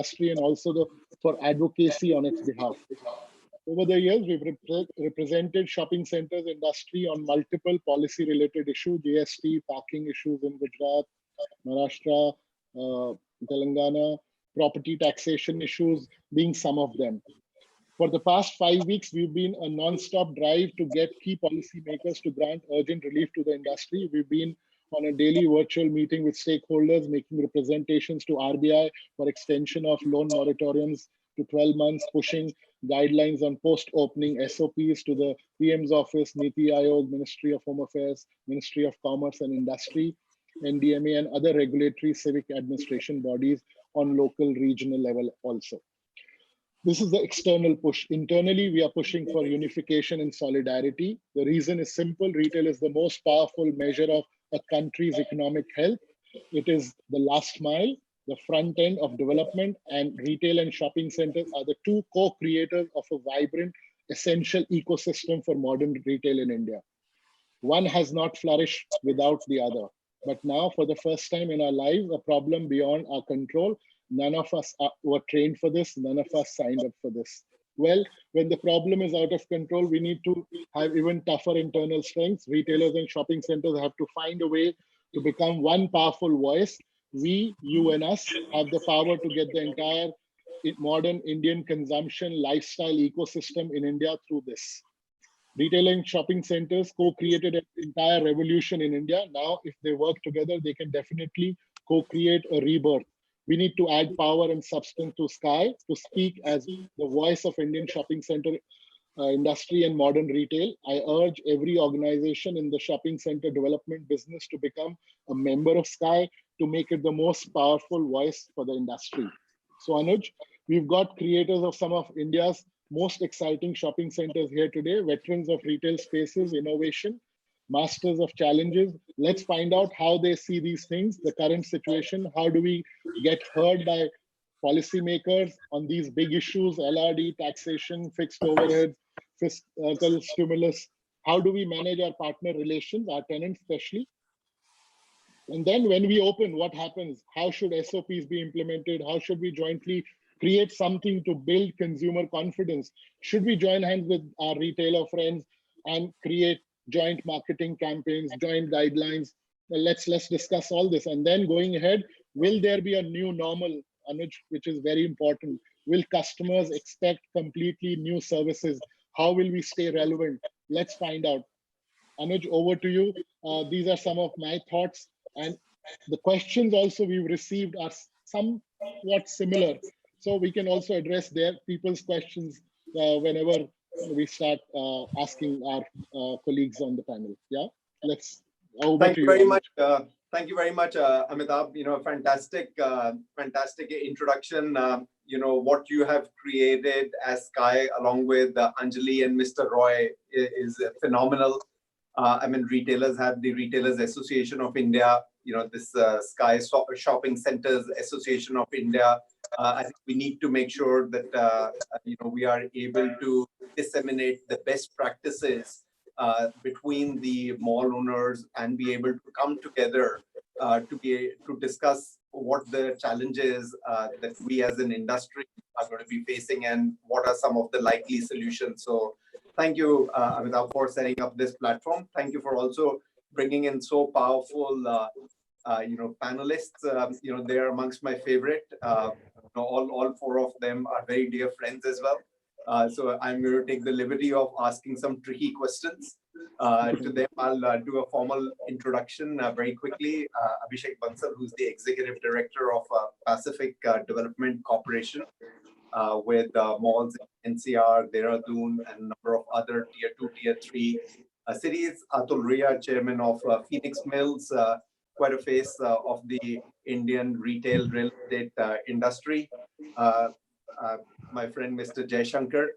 industry and also for advocacy on its behalf. Over the years, we've represented shopping centers industry on multiple policy-related issues, GST, parking issues in Gujarat, Maharashtra, Telangana, property taxation issues being some of them. For the past 5 weeks, we've been a non-stop drive to get key policymakers to grant urgent relief to the industry. We've been on a daily virtual meeting with stakeholders, making representations to RBI for extension of loan moratoriums to 12 months, pushing guidelines on post-opening SOPs to the PM's office, Niti Aayog, Ministry of Home Affairs, Ministry of Commerce and Industry, NDMA, and other regulatory civic administration bodies on local, regional level also. This is the external push. Internally, we are pushing for unification and solidarity. The reason is simple. Retail is the most powerful measure of a country's economic health. It is the last mile, the front end of development, and retail and shopping centers are the two co-creators of a vibrant, essential ecosystem for modern retail in India. One has not flourished without the other. But now, for the first time in our lives, a problem beyond our control. None of us were trained for this. None of us signed up for this. Well, when the problem is out of control, we need to have even tougher internal strengths. Retailers and shopping centers have to find a way to become one powerful voice. We, you and us, have the power to get the entire modern Indian consumption lifestyle ecosystem in India through this. Retail and shopping centers co-created an entire revolution in India. Now, if they work together, they can definitely co-create a rebirth. We need to add power and substance to SCAI to speak as the voice of Indian shopping center industry and modern retail. I urge every organization in the shopping center development business to become a member of SCAI to make it the most powerful voice for the industry. So Anuj, we've got creators of some of India's most exciting shopping centers here today, veterans of retail spaces, innovation, masters of challenges. Let's find out how they see these things, the current situation. How do we get heard by policymakers on these big issues, LRD, taxation, fixed overheads, fiscal stimulus? How do we manage our partner relations, our tenants especially? And then when we open, what happens? How should SOPs be implemented? How should we jointly create something to build consumer confidence? Should we join hands with our retailer friends and create joint marketing campaigns, joint guidelines? Well, let's discuss all this. And then going ahead, will there be a new normal, Anuj, which is very important? Will customers expect completely new services? How will we stay relevant? Let's find out. Anuj, over to you. These are some of my thoughts. And the questions also we've received are somewhat similar. So we can also address their people's questions whenever we start asking our colleagues on the panel. Yeah, let's. Thank you very much. Thank you very much, Amitabh. Fantastic introduction. What you have created as SCAI, along with Anjali and Mr. Roy, is phenomenal. Retailers have the Retailers Association of India. This SCAI Shopping Centers Association of India. I think we need to make sure that we are able to disseminate the best practices between the mall owners and be able to come together to discuss what the challenges that we as an industry are going to be facing and what are some of the likely solutions. So thank you, Amitabh, for setting up this platform. Thank you for also bringing in so powerful panelists. They're amongst my favorite. All four of them are very dear friends as well. So I'm going to take the liberty of asking some tricky questions to them. I'll do a formal introduction very quickly. Abhishek Bansal, who's the Executive Director of Pacific Development Corporation with malls in NCR, Dehradun, and a number of other tier 2, tier 3 cities. Atul Ria, Chairman of Phoenix Mills, quite a face of the Indian retail real estate industry. My friend Mr. Jay Shankar,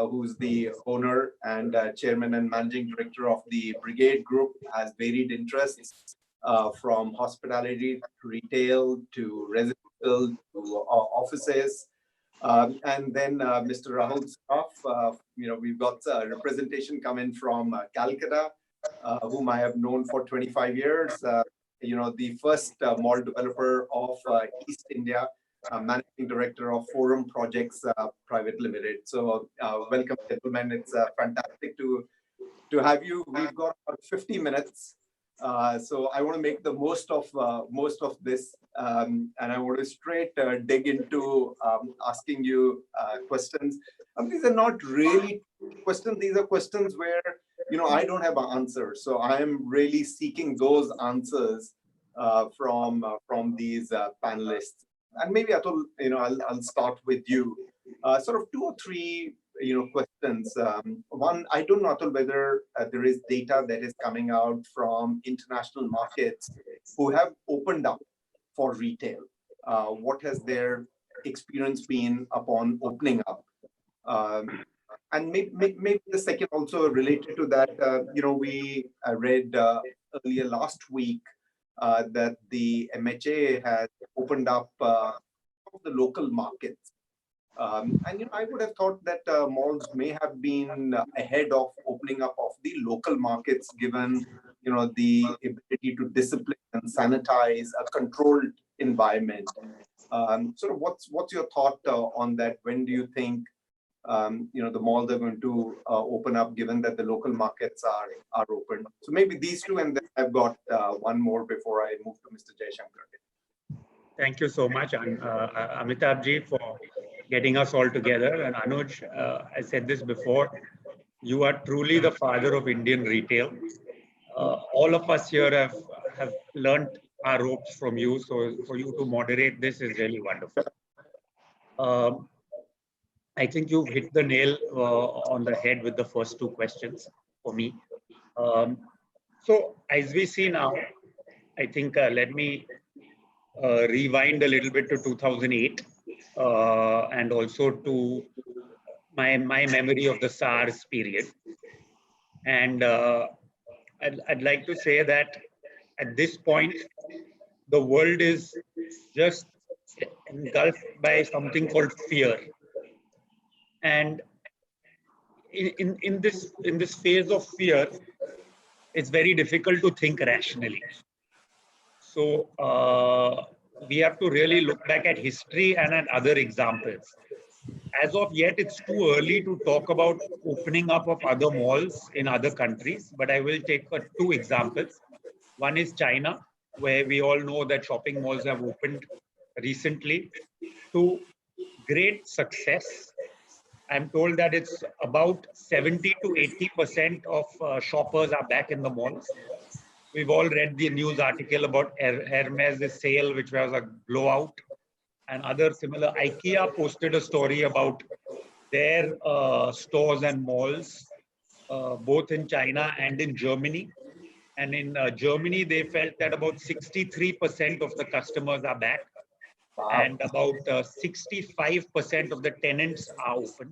who's the owner and chairman and managing director of the Brigade Group, has varied interests from hospitality to retail to residential to offices. And then Mr. Rahul Saraf, we've got representation coming from Calcutta, whom I have known for 25 years. The first mall developer of East India, Managing Director of Forum Projects Private Limited. So welcome, gentlemen. It's fantastic to have you. We've got about 50 minutes. So I want to make the most of this, and I want to straight dig into asking you questions. These are not really questions. These are questions where I don't have an answer. So I am really seeking those answers from these panelists. And maybe Atul, I'll start with you. Sort of 2 or 3 questions. One, I don't know, Atul, whether there is data that is coming out from international markets who have opened up for retail. What has their experience been upon opening up? And maybe the second also related to that, we read earlier last week that the MHA has opened up the local markets. And I would have thought that malls may have been ahead of opening up of the local markets, given the ability to discipline and sanitize a controlled environment. Sort of what's your thought on that? When do you think the malls are going to open up, given that the local markets are open? So maybe these 2, and then I've got one more before I move to Mr. Jaishankar. Thank you so much, Amitabh ji, for getting us all together. And Anuj, I said this before, you are truly the father of Indian retail. All of us here have learnt our ropes from you. So for you to moderate this is really wonderful. I think you've hit the nail on the head with the first 2 questions for me. So as we see now, I think let me rewind a little bit to 2008 and also to my memory of the SARS period. And I'd like to say that at this point, the world is just engulfed by something called fear. And in this phase of fear, it's very difficult to think rationally. So we have to really look back at history and at other examples. As of yet, it's too early to talk about opening up of other malls in other countries, but I will take 2 examples. One is China, where we all know that shopping malls have opened recently to great success. I'm told that it's about 70 to 80% of shoppers are back in the malls. We've all read the news article about Hermes' sale, which was a blowout, and other similar. IKEA posted a story about their stores and malls, both in China and in Germany. And in Germany, they felt that about 63% of the customers are back. Wow. And about 65% of the tenants are open.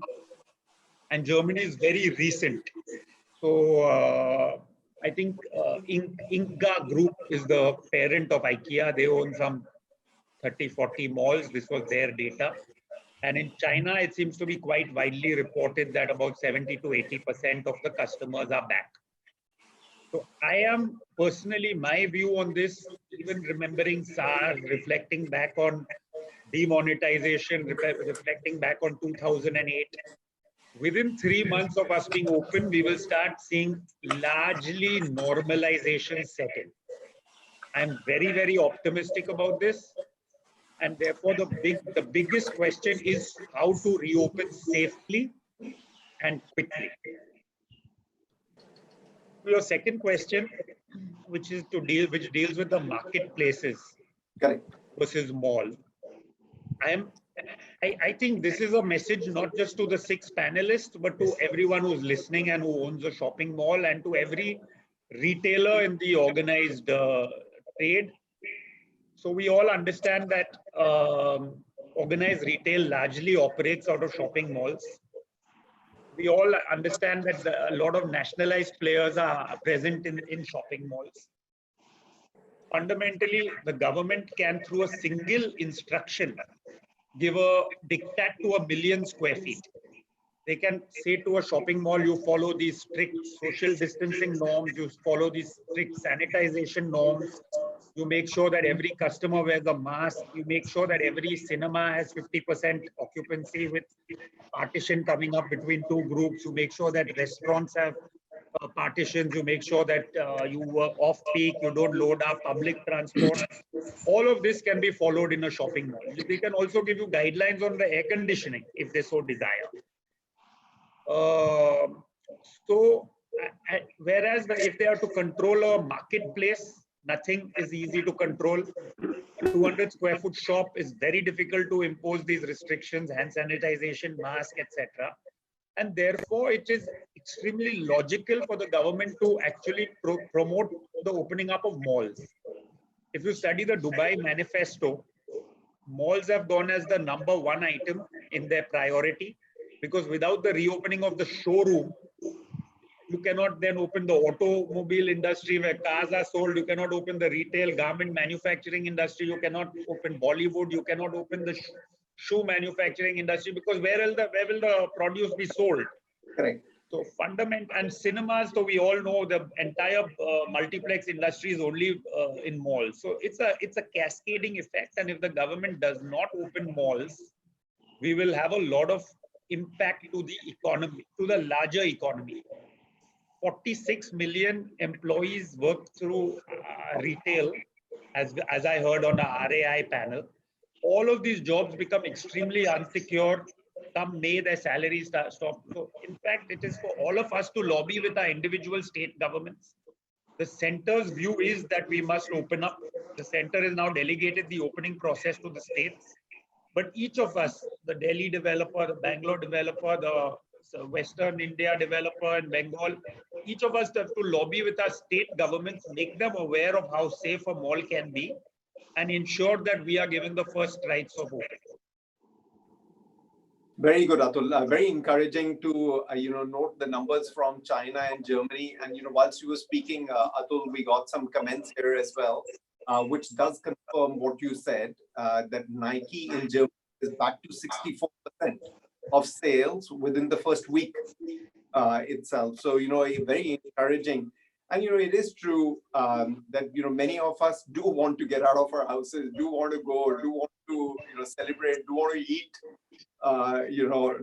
And Germany is very recent. So I think Inga Group is the parent of IKEA. They own some 30, 40 malls. This was their data. And in China, it seems to be quite widely reported that about 70 to 80% of the customers are back. So I am personally, my view on this, even remembering SARS, reflecting back on demonetization, reflecting back on 2008, within 3 months of us being open, we will start seeing largely normalization set in. I'm very, very optimistic about this. And therefore, the biggest question is how to reopen safely and quickly. Your second question, which deals with the marketplaces versus mall. I think this is a message not just to the 6 panelists, but to everyone who's listening and who owns a shopping mall, and to every retailer in the organized trade. So we all understand that organized retail largely operates out of shopping malls. We all understand that a lot of nationalized players are present in shopping malls. Fundamentally, the government can, through a single instruction, give a diktat to 1 million square feet. They can say to a shopping mall, you follow these strict social distancing norms, you follow these strict sanitization norms, You make sure that every customer wears a mask. You make sure that every cinema has 50% occupancy with partition coming up between two groups. You make sure that restaurants have partitions. You make sure that you work off peak. You don't load up public transport. All of this can be followed in a shopping mall. They can also give you guidelines on the air conditioning if they so desire. Whereas if they are to control a marketplace, nothing is easy to control. A 200 square foot shop is very difficult to impose these restrictions, hand sanitization, mask, etc. And therefore, it is extremely logical for the government to actually promote the opening up of malls. If you study the Dubai manifesto, malls have gone as the #1 item in their priority, because without the reopening of the showroom, you cannot then open the automobile industry where cars are sold. You cannot open the retail garment manufacturing industry. You cannot open Bollywood. You cannot open the shoe manufacturing industry, because where will the produce be sold? Correct. So fundamental, and cinemas, so we all know the entire multiplex industry is only in malls. So it's a cascading effect. And if the government does not open malls, we will have a lot of impact to the economy, to the larger economy. 46 million employees work through retail, as I heard on a RAI panel. All of these jobs become extremely unsecure. Some may their salaries stop. So in fact, it is for all of us to lobby with our individual state governments. The center's view is that we must open up. The center has now delegated the opening process to the states. But each of us, the Delhi developer, the Bangalore developer, the Western India developer in Bengal, each of us have to lobby with our state governments, make them aware of how safe a mall can be, and ensure that we are given the first rights of opening. Very good, Atul. Very encouraging to note the numbers from China and Germany. And whilst you were speaking, Atul, we got some comments here as well, which does confirm what you said, that Nike in Germany is back to 64% of sales within the first week itself. So very encouraging. And it is true that many of us do want to get out of our houses, do want to go, do want to celebrate, do want to eat.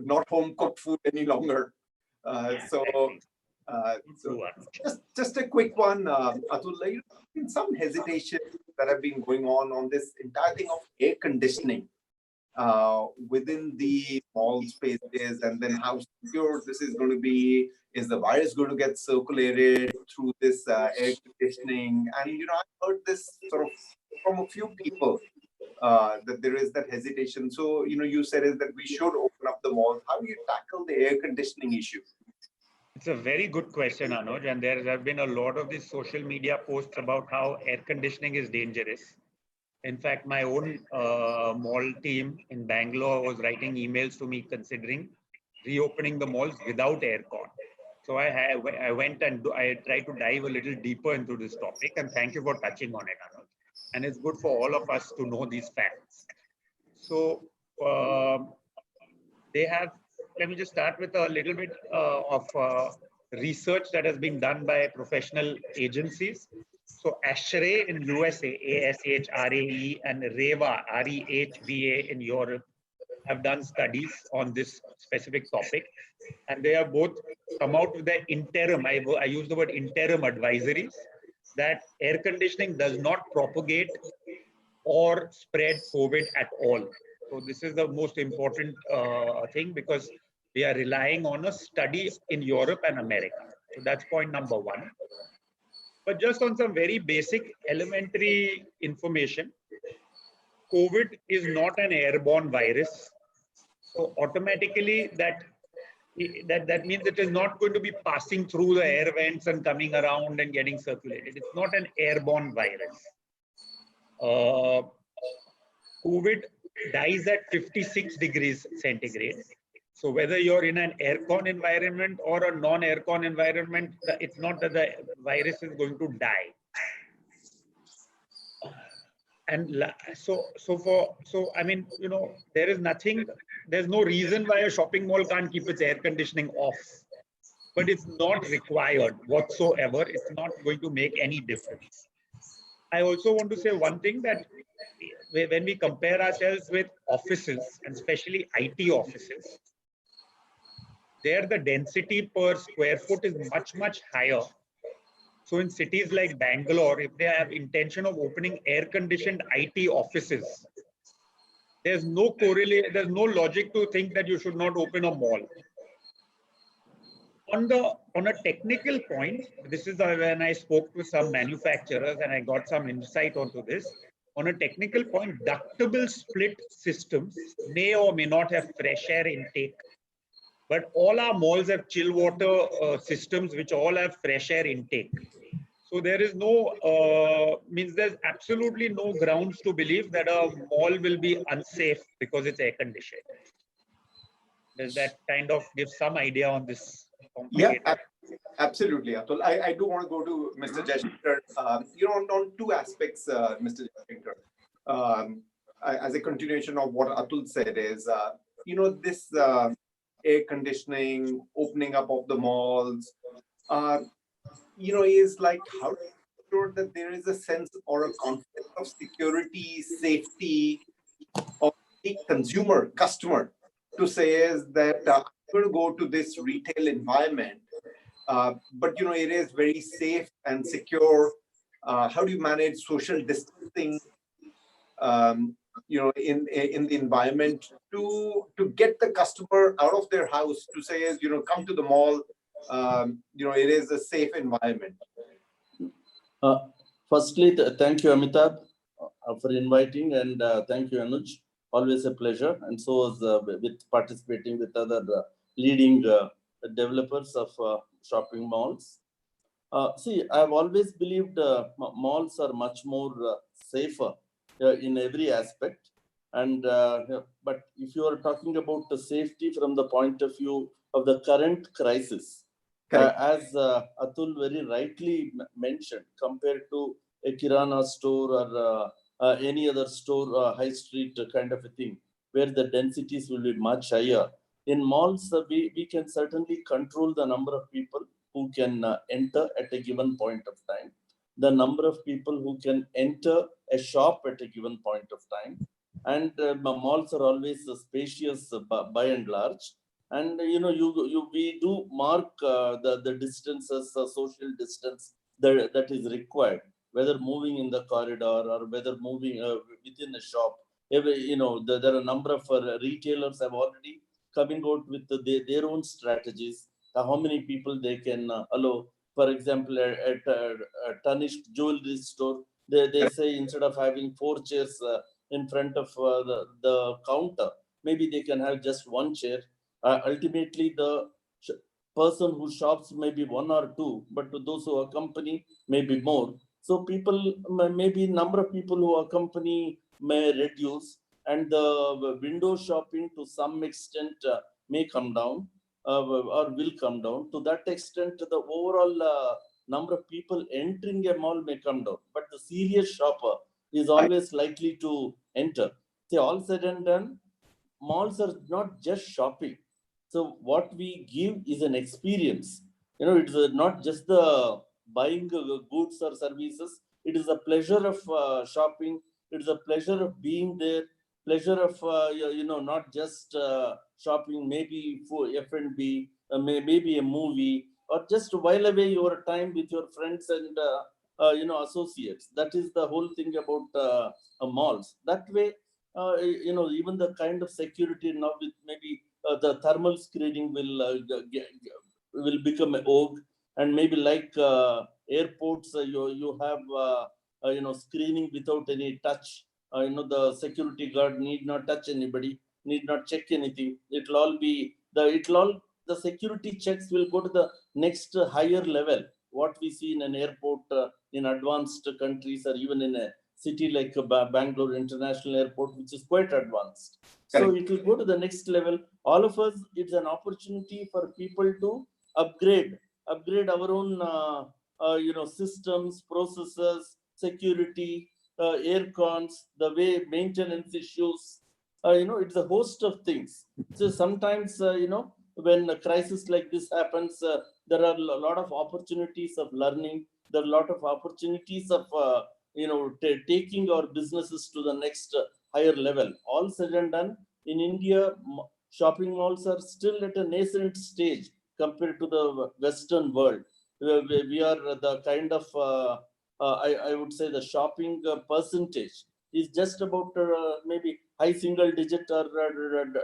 Not home cooked food any longer. So just a quick one, Atul. Some hesitation that have been going on this entire thing of air conditioning within the mall spaces, and then how secure this is going to be. Is the virus going to get circulated through this air conditioning? And I've heard this sort of from a few people. That there is that hesitation. So, you said is that we should open up the malls. How do you tackle the air conditioning issue? It's a very good question, Anuj. And there have been a lot of these social media posts about how air conditioning is dangerous. In fact, my own mall team in Bangalore was writing emails to me considering reopening the malls without aircon. So I went and I tried to dive a little deeper into this topic. And thank you for touching on it, Anuj. And it's good for all of us to know these facts. So let me just start with a little bit of research that has been done by professional agencies. So ASHRAE in USA, ASHRAE, and REHVA, REHVA in Europe have done studies on this specific topic. And they have both come out with the interim, I use the word interim advisories, that air conditioning does not propagate or spread COVID at all. So this is the most important thing, because we are relying on a study in Europe and America. So that's point number one. But just on some very basic elementary information, COVID is not an airborne virus. So automatically that means it is not going to be passing through the air vents and coming around and getting circulated. It's not an airborne virus. COVID dies at 56 degrees centigrade. So whether you're in an aircon environment or a non-aircon environment, it's not that the virus is going to die. And I mean, there's no reason why a shopping mall can't keep its air conditioning off, but it's not required whatsoever. It's not going to make any difference. I also want to say one thing, that when we compare ourselves with offices, and especially IT offices, there the density per square foot is much, much higher. So in cities like Bangalore, if they have intention of opening air-conditioned IT offices, there's no correlation, there's no logic to think that you should not open a mall. On a technical point, this is when I spoke to some manufacturers and I got some insight onto this. On a technical point, ductable split systems may or may not have fresh air intake, but all our malls have chill water systems which all have fresh air intake. So there is no, means there's absolutely no grounds to believe that a mall will be unsafe because it's air conditioned. Does that kind of give some idea on this complicated? Yeah, absolutely, Atul. I do want to go to Mr. Jaishankar, on two aspects, Mr. Jaishankar. As a continuation of what Atul said is, this air conditioning, opening up of the malls, is like how to ensure that there is a sense or a concept of security, safety of the customer, to say is that I'm going to go to this retail environment, but it is very safe and secure. How do you manage social distancing, in the environment to get the customer out of their house to say is, come to the mall. It is a safe environment. Firstly, thank you, Amitabh, for inviting, and thank you, Anuj. Always a pleasure. And so is with participating with other leading developers of shopping malls. See, I've always believed malls are much more safer in every aspect. And but if you are talking about the safety from the point of view of the current crisis, as Atul very rightly mentioned, compared to a Kirana store or any other store, high street kind of a thing, where the densities will be much higher. In malls, we can certainly control the number of people who can enter at a given point of time, the number of people who can enter a shop at a given point of time. And malls are always spacious by and large. And we do mark the distances, social distance that is required, whether moving in the corridor or whether moving within a shop. There are a number of retailers have already coming out with their own strategies. How many people they can allow. For example, at a tarnished jewelry store, they say instead of having 4 chairs in front of the counter, maybe they can have just 1 chair. Ultimately, the person who shops may be 1 or 2, but to those who accompany may be more. So people, maybe number of people who accompany may reduce, and the window shopping to some extent may come down or will come down. To that extent, the overall number of people entering a mall may come down, but the serious shopper is always likely to enter. See, all said and done, malls are not just shopping. So what we give is an experience. It's not just the buying goods or services. It is a pleasure of shopping. It is a pleasure of being there. Pleasure of not just shopping, maybe for F&B, maybe a movie, or just while away your time with your friends and associates. That is the whole thing about malls. That way, even the kind of security now with maybe the thermal screening will become a vogue, and maybe like airports, you have screening without any touch. The security guard need not touch anybody, need not check anything. The security checks will go to the next higher level. What we see in an airport in advanced countries, or even in a city like Bangalore International Airport, which is quite advanced. So it will go to the next level. All of us, it's an opportunity for people to upgrade our own, systems, processes, security, air cons, the way maintenance issues. It's a host of things. So sometimes, when a crisis like this happens, there are a lot of opportunities of learning. There are a lot of opportunities of taking our businesses to the next higher level. All said and done, in India, shopping malls are still at a nascent stage compared to the Western world. We are the kind of, I would say the shopping percentage is just about maybe high single digit or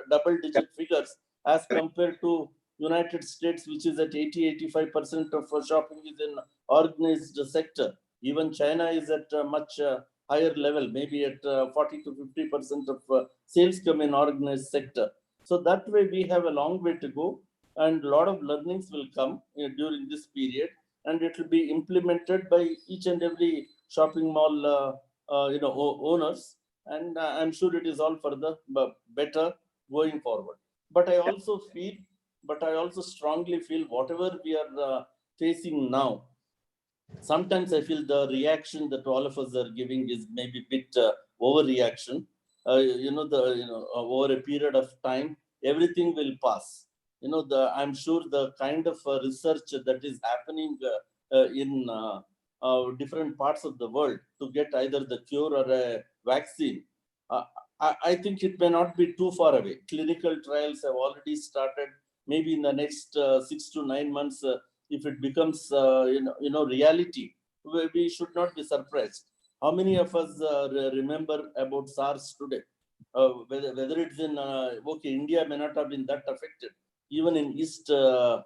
double digit figures as compared to United States, which is at 80-85% of shopping is in organized sector. Even China is at a much higher level, maybe at 40-50% of sales come in organized sector. So that way we have a long way to go, and a lot of learnings will come during this period, and it will be implemented by each and every shopping mall owners, and I'm sure it is all for the better going forward. But I also strongly feel whatever we are facing now, sometimes I feel the reaction that all of us are giving is maybe a bit overreaction. Over a period of time, everything will pass. I'm sure the kind of research that is happening in different parts of the world to get either the cure or a vaccine, I think it may not be too far away. Clinical trials have already started. Maybe in the next 6 to 9 months, if it becomes reality, we should not be surprised. How many of us remember about SARS today? Whether it's in India may not have been that affected. Even in East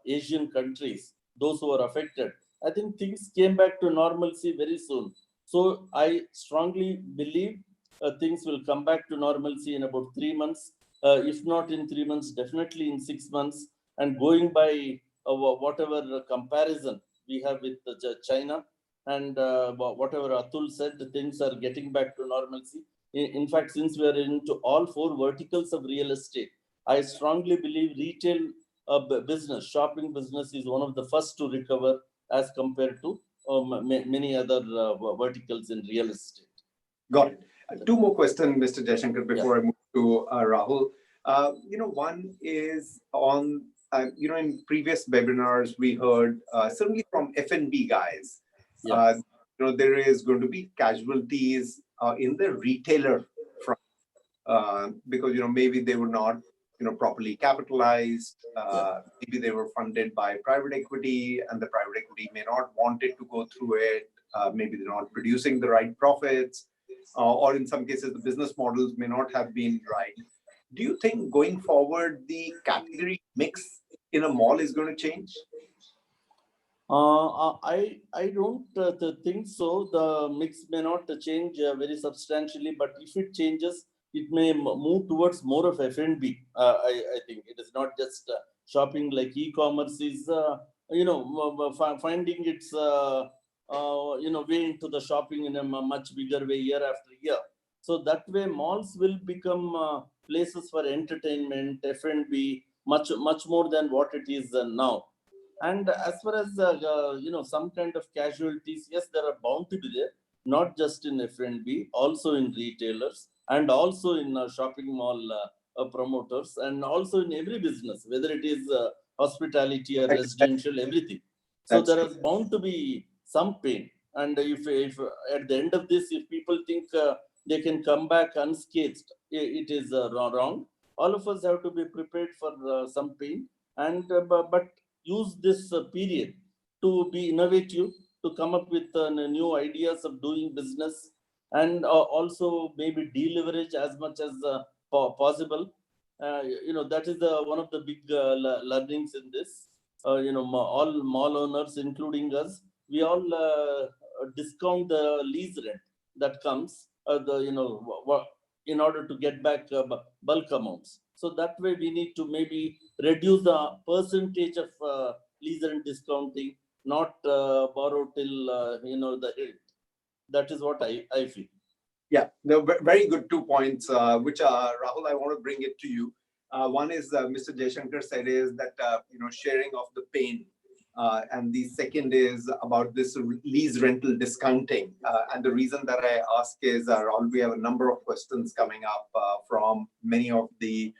Asian countries, those who are affected, I think things came back to normalcy very soon. So I strongly believe things will come back to normalcy in about 3 months. If not in 3 months, definitely in 6 months. And going by whatever comparison we have with China, and whatever Atul said, things are getting back to normalcy. In fact, since we are into all 4 verticals of real estate, I strongly believe retail business, shopping business is one of the first to recover as compared to many other verticals in real estate. Got it. 2 more questions, Mr. Jaishankar, before I move to Rahul. One is on, in previous webinars, we heard certainly from F&B guys, there is going to be casualties in the retailer front because, maybe they were not, properly capitalized. Maybe they were funded by private equity, and the private equity may not want it to go through it. Maybe they're not producing the right profits. Or in some cases, the business models may not have been right. Do you think going forward, the category mix in a mall is going to change? I don't think so. The mix may not change very substantially, but if it changes, it may move towards more of F&B. I think it is not just shopping like e-commerce is, finding its way into the shopping in a much bigger way year after year. So that way, malls will become places for entertainment, F&B, much more than what it is now. And as far as some kind of casualties, yes, there are bound to be there, not just in F&B, also in retailers, and also in shopping mall promoters, and also in every business, whether it is hospitality or residential, everything. So there is bound to be some pain. And if at the end of this, if people think they can come back unscathed, it is wrong. All of us have to be prepared for some pain, and but use this period to be innovative, to come up with new ideas of doing business, and also maybe deleverage as much as possible. That is one of the big learnings in this. All mall owners, including us, we all discount the lease rent that comes, in order to get back bulk amounts. So that way we need to maybe reduce the percentage of lease rent discounting, not borrow till the hilt. That is what I feel. Yeah, no, very good 2 points, which Rahul, I want to bring it to you. One is Mr. Jaishankar said is that sharing of the pain, and the second is about this lease rental discounting. And the reason that I ask is, Rahul, we have a number of questions coming up from many of the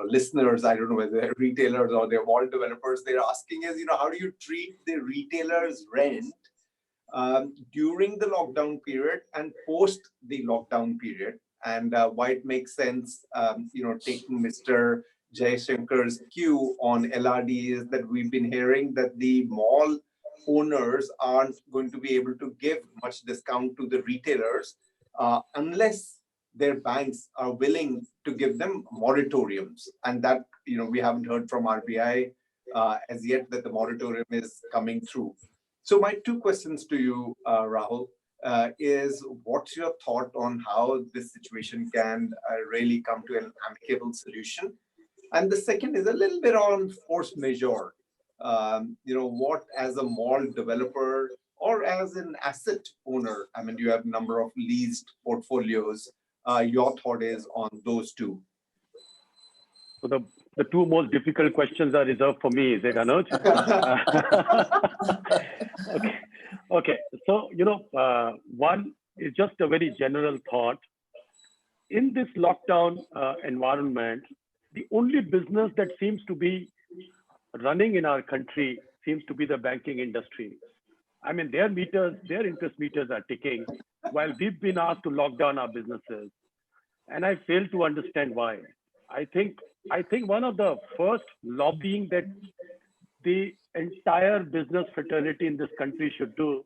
listeners. I don't know whether they're retailers or they're mall developers. They're asking is, how do you treat the retailers' rent during the lockdown period and post the lockdown period, and why it makes sense, taking Mr. Jayashankar's cue on LRD is that we've been hearing that the mall owners aren't going to be able to give much discount to the retailers unless their banks are willing to give them moratoriums. And that, we haven't heard from RBI as yet that the moratorium is coming through. So my two questions to you, Rahul, is what's your thought on how this situation can really come to an amicable solution? And the second is a little bit on force majeure. What as a mall developer or as an asset owner, I mean, you have a number of leased portfolios, your thought is on those two. So the two most difficult questions are reserved for me, is it, Anuj? Okay. So, one is just a very general thought. In this lockdown environment, the only business that seems to be running in our country seems to be the banking industry. I mean, their interest meters are ticking while we've been asked to lock down our businesses. And I fail to understand why. I think one of the first lobbying that the entire business fraternity in this country should do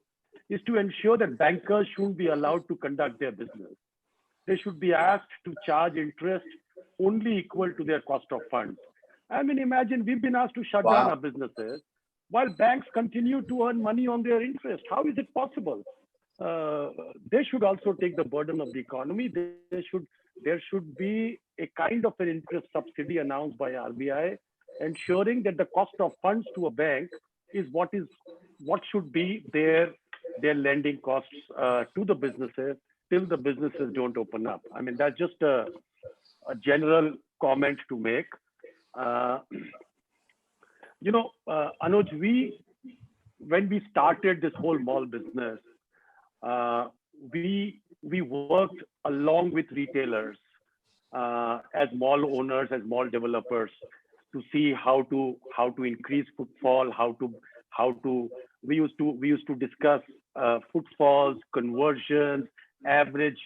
is to ensure that bankers shouldn't be allowed to conduct their business. They should be asked to charge interest only equal to their cost of funds. I mean, imagine we've been asked to shut down our businesses while banks continue to earn money on their interest. How is it possible? They should also take the burden of the economy. There should be a kind of an interest subsidy announced by RBI, ensuring that the cost of funds to a bank is what should be their lending costs to the businesses till the businesses don't open up. I mean, that's just a general comment to make. Anuj, when we started this whole mall business, we worked along with retailers as mall owners, as mall developers, to see how to increase footfall, we used to discuss footfalls, conversions, average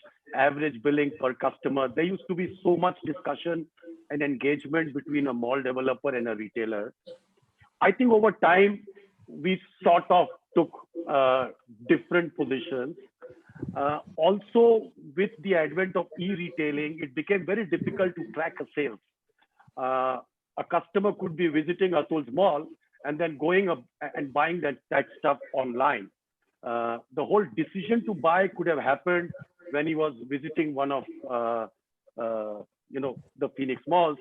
billing per customer. There used to be so much discussion and engagement between a mall developer and a retailer. I think over time, we sort of took different positions. Also, with the advent of e-retailing, it became very difficult to track a sales. A customer could be visiting Atul's mall and then going up and buying that stuff online. The whole decision to buy could have happened when he was visiting one of the Phoenix malls,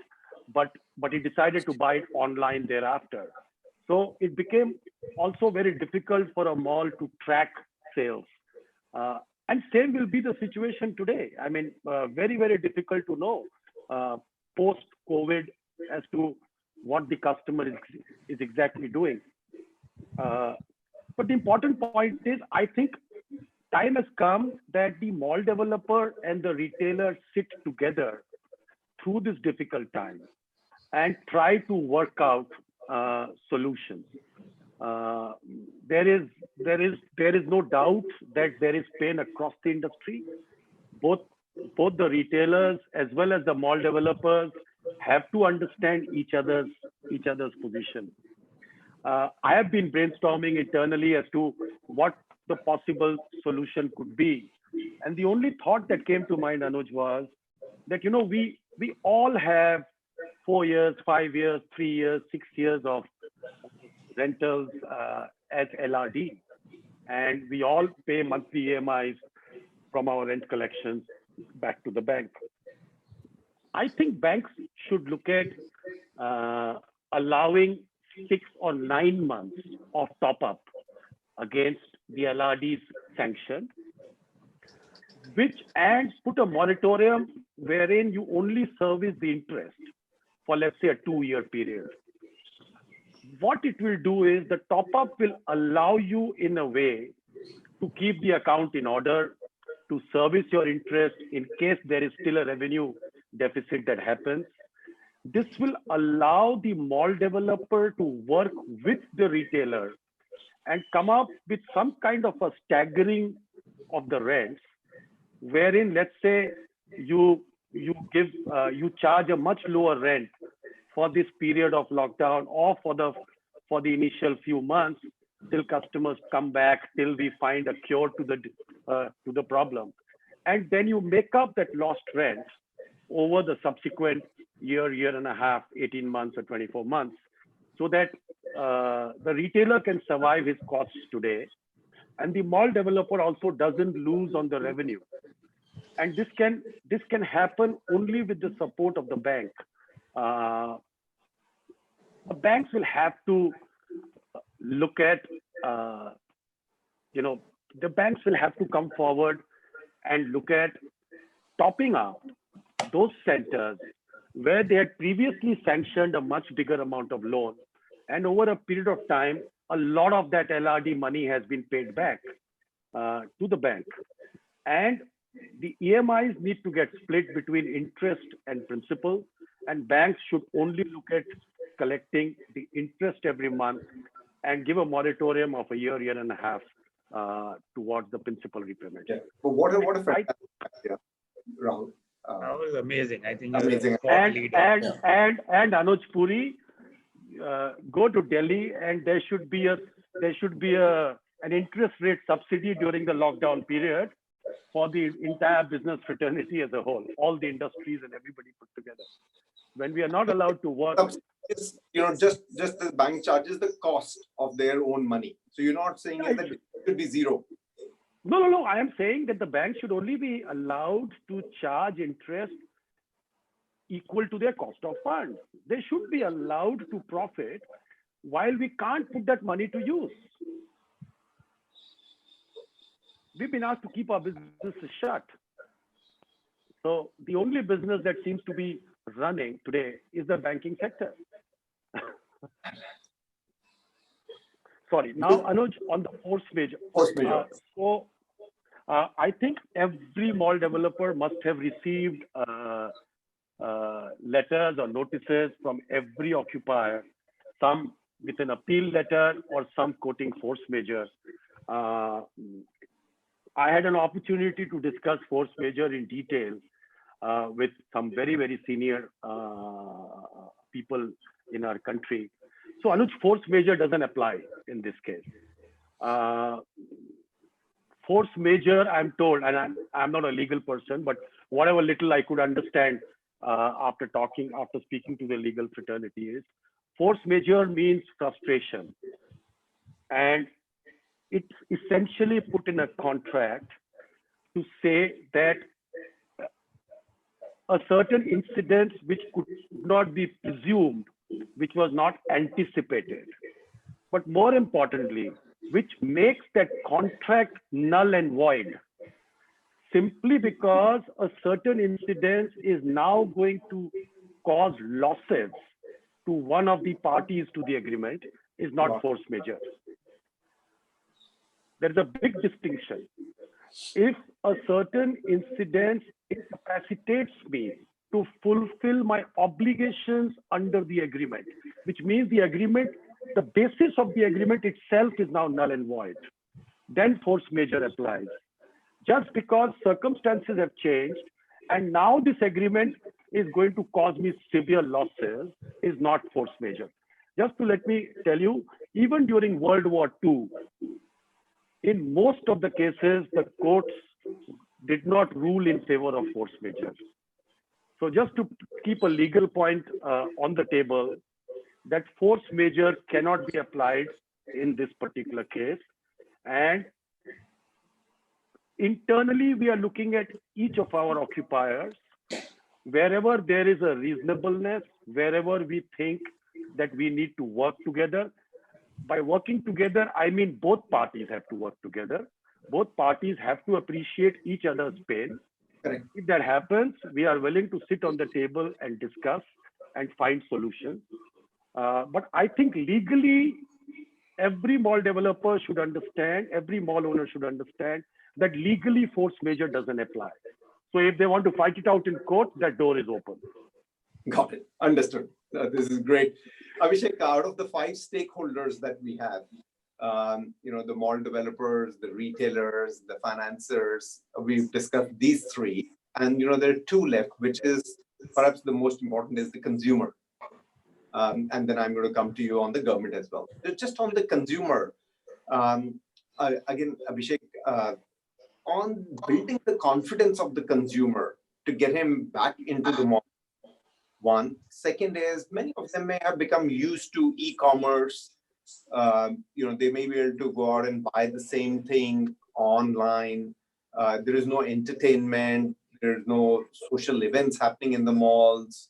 but he decided to buy it online thereafter. So it became also very difficult for a mall to track sales. And same will be the situation today. I mean, very, very difficult to know post-COVID as to what the customer is exactly doing. But the important point is, I think time has come that the mall developer and the retailer sit together through this difficult time and try to work out solutions. There is no doubt that there is pain across the industry. Both the retailers as well as the mall developers have to understand each other's position. I have been brainstorming internally as to what the possible solution could be. And the only thought that came to mind, Anuj, was that, we all have 4 years, 5 years, 3 years, 6 years of rentals as LRD. And we all pay monthly EMIs from our rent collections back to the bank. I think banks should look at allowing 6 or 9 months of top-up against the LRD's sanction, and put a moratorium wherein you only service the interest for, let's say, a 2-year period. What it will do is the top-up will allow you in a way to keep the account in order, to service your interest in case there is still a revenue deficit that happens. This will allow the mall developer to work with the retailer and come up with some kind of a staggering of the rents, wherein, let's say, you charge a much lower rent for this period of lockdown, or for the initial few months, till customers come back, till we find a cure to the problem, and then you make up that lost rent over the subsequent year and a half, 18 months or 24 months, so that the retailer can survive his costs today, and the mall developer also doesn't lose on the revenue. And this can happen only with the support of the bank. The banks will have to look at, the banks will have to come forward and look at topping up those centers where they had previously sanctioned a much bigger amount of loan. And over a period of time, a lot of that LRD money has been paid back to the bank. And the EMIs need to get split between interest and principal, and banks should only look at collecting the interest every month and give a moratorium of a year and a half towards the principal repayment. Yeah. But what a fantastic idea, Rahul. That was amazing. I think Amazing. And Anuj Puri, go to Delhi, and there should be an interest rate subsidy during the lockdown period for the entire business fraternity as a whole, all the industries and everybody put together. When we are not allowed to work, it's, just the bank charges the cost of their own money. So you're not saying that it should be zero. No. I am saying that the bank should only be allowed to charge interest equal to their cost of funds. They should be allowed to profit while we can't put that money to use. We've been asked to keep our businesses shut. So the only business that seems to be running today is the banking sector. Sorry. Now, Anuj, on the force majeure. I think every mall developer must have received letters or notices from every occupier, some with an appeal letter or some quoting force majeure. I had an opportunity to discuss force majeure in detail with some very, very senior people in our country. So Anuj, force majeure doesn't apply in this case. Force majeure, I'm told, and I'm not a legal person, but whatever little I could understand after speaking to the legal fraternity is, force majeure means frustration. And it's essentially put in a contract to say that a certain incident which could not be presumed, which was not anticipated, but more importantly, which makes that contract null and void, simply because a certain incident is now going to cause losses to one of the parties to the agreement, is not force majeure. There's a big distinction. If a certain incident incapacitates me to fulfill my obligations under the agreement, which means the agreement, the basis of the agreement itself is now null and void, then force majeure applies. Just because circumstances have changed and now this agreement is going to cause me severe losses is not force majeure. Just to let me tell you, even during World War II, in most of the cases, the courts did not rule in favor of force majeure. So just to keep a legal point on the table, that force majeure cannot be applied in this particular case. And internally, we are looking at each of our occupiers. Wherever there is a reasonableness, wherever we think that we need to work together. By working together, I mean both parties have to work together. Both parties have to appreciate each other's pain. Correct. If that happens, we are willing to sit on the table and discuss and find solutions. But I think legally, every mall developer should understand, every mall owner should understand that legally force majeure doesn't apply. So if they want to fight it out in court, that door is open. Got it. Understood. This is great. Abhishek, out of the 5 stakeholders that we have, The mall developers, the retailers, the financiers. We've discussed these three, and there are two left, which is perhaps the most important is the consumer. And then I'm going to come to you on the government as well. Just on the consumer, again, Abhishek, on building the confidence of the consumer to get him back into the mall. One. Second is many of them may have become used to e-commerce. They may be able to go out and buy the same thing online. There is no entertainment. There's no social events happening in the malls.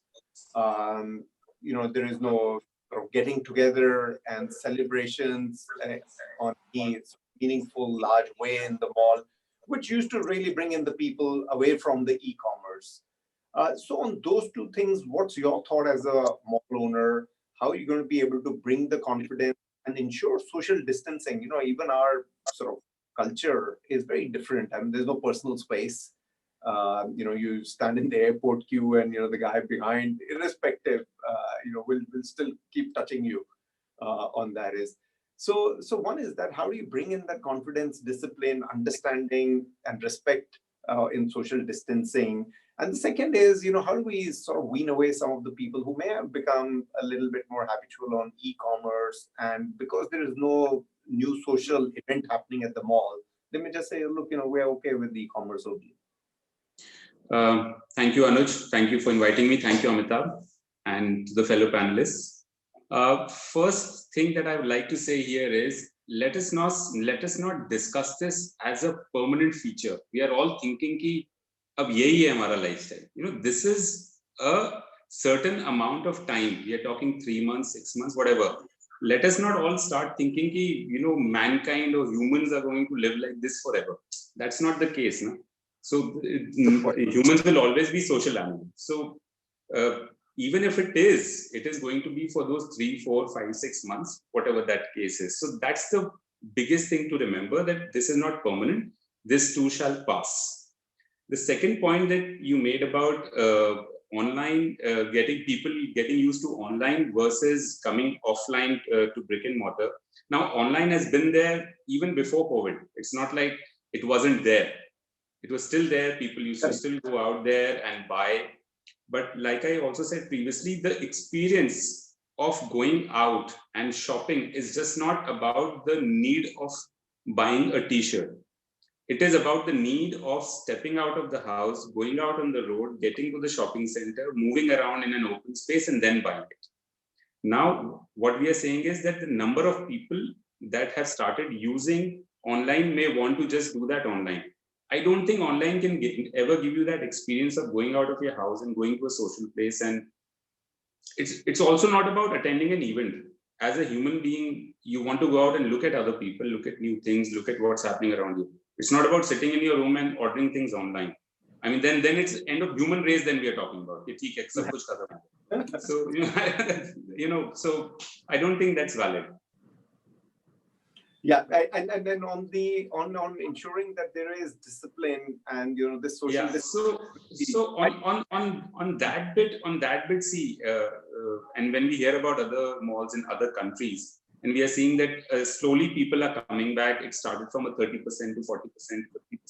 There is no getting together and celebrations on a meaningful, large way in the mall, which used to really bring in the people away from the e-commerce. So on those two things, what's your thought as a mall owner? How are you going to be able to bring the confidence and ensure social distancing? Even our sort of culture is very different. I mean, there's no personal space. You stand in the airport queue and, the guy behind, irrespective, will still keep touching you on that is. So one is that how do you bring in that confidence, discipline, understanding, and respect in social distancing? And the second is, how do we sort of wean away some of the people who may have become a little bit more habitual on e-commerce, and because there is no new social event happening at the mall, they may just say, look, we're okay with the e-commerce only. Thank you, Anuj. Thank you for inviting me. Thank you, Amitabh, and to the fellow panelists. First thing that I would like to say here is, let us not discuss this as a permanent feature. We are all thinking ki ab yahi hai hamara lifestyle. This is a certain amount of time. We are talking 3 months, 6 months, whatever. Let us not all start thinking ki, mankind or humans are going to live like this forever. That's not the case. No? So humans will always be social animals. So even if it is going to be for those 3, 4, 5, 6 months, whatever that case is. So that's the biggest thing to remember, that this is not permanent. This too shall pass. The second point that you made about online, people getting used to online versus coming offline to brick and mortar. Now, online has been there even before COVID. It's not like it wasn't there. It was still there. People used to still go out there and buy. But like I also said previously, the experience of going out and shopping is just not about the need of buying a t-shirt. It is about the need of stepping out of the house, going out on the road, getting to the shopping center, moving around in an open space, and then buying it. Now, what we are saying is that the number of people that have started using online may want to just do that online. I don't think online can ever give you that experience of going out of your house and going to a social place. And it's also not about attending an event. As a human being, you want to go out and look at other people, look at new things, look at what's happening around you. It's not about sitting in your room and ordering things online. I mean, then it's end of human race. Then we are talking about. So so I don't think that's valid. Yeah, and then on ensuring that there is discipline and this social. Yeah. So on that bit, see, and when we hear about other malls in other countries, and we are seeing that slowly people are coming back. It started from a 30% to 40%,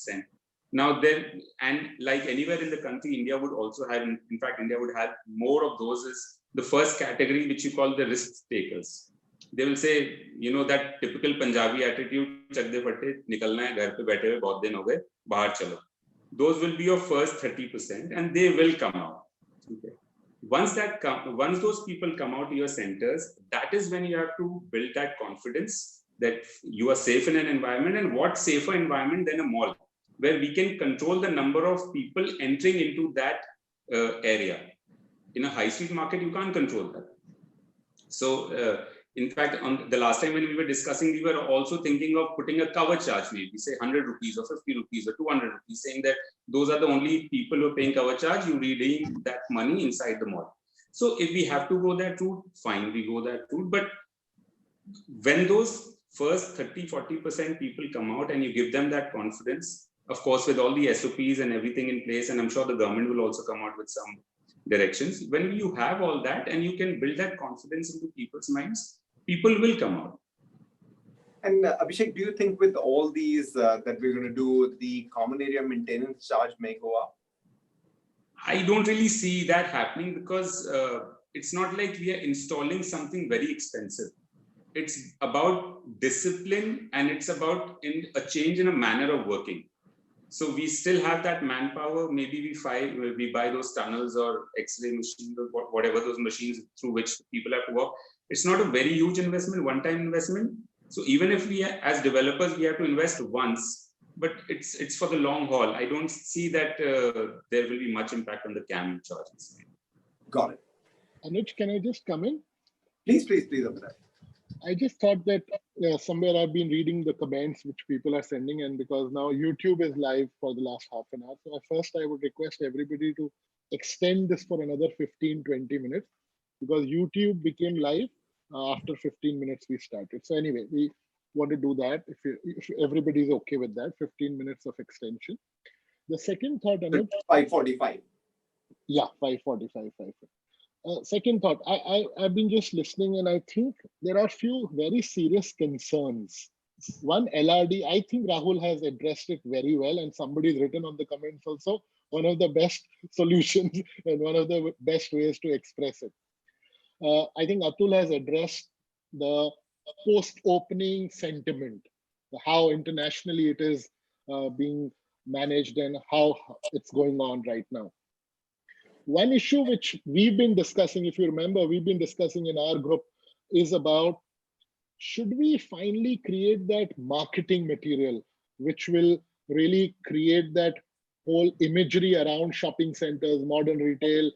50%. Now then, and like anywhere in the country, India would also have. In fact, India would have more of those. Is the first category, which you call the risk takers. They will say, that typical Punjabi attitude, chak de fatte, nikalna hai, ghar pe baithe hue, bahut din ho gaye, bahar chalo. Those will be your first 30%, and they will come out. Okay. Once those people come out to your centers, that is when you have to build that confidence that you are safe in an environment. And what safer environment than a mall, where we can control the number of people entering into that area. In a high street market, you can't control that. So, in fact, on the last time when we were discussing, we were also thinking of putting a cover charge, maybe say 100 rupees or 50 rupees or 200 rupees, saying that those are the only people who are paying cover charge. You redeem that money inside the mall. So if we have to go that route, fine, we go that route. But when those first 30-40% people come out and you give them that confidence, of course, with all the SOPs and everything in place, and I'm sure the government will also come out with some directions. When you have all that and you can build that confidence into people's minds, people will come out. And Abhishek, do you think with all these that we're going to do, the common area maintenance charge may go up? I don't really see that happening because it's not like we are installing something very expensive. It's about discipline and it's about a change in a manner of working. So we still have that manpower. Maybe we buy those tunnels or X-ray machines or whatever those machines through which people have to work. It's not a very huge investment, one-time investment. So even if we, as developers, we have to invest once, but it's for the long haul. I don't see that there will be much impact on the CAM charges. Got it. Anuj, can I just come in? Please, Abhishek. I just thought that somewhere I've been reading the comments which people are sending, and because now YouTube is live for the last half an hour. So first I would request everybody to extend this for another 15-20 minutes, because YouTube became live after 15 minutes we started. So anyway, we want to do that if everybody's okay with that, 15 minutes of extension. The second thought, Anuj, 5:45. Yeah, 5:45. Second thought, I've been just listening, and I think there are few very serious concerns. One, LRD, I think Rahul has addressed it very well, and somebody's written on the comments also, one of the best solutions and one of the best ways to express it. I think Atul has addressed the post-opening sentiment, how internationally it is being managed and how it's going on right now. One issue which we've been discussing, if you remember, we've been discussing in our group, is about should we finally create that marketing material which will really create that whole imagery around shopping centers, modern retail,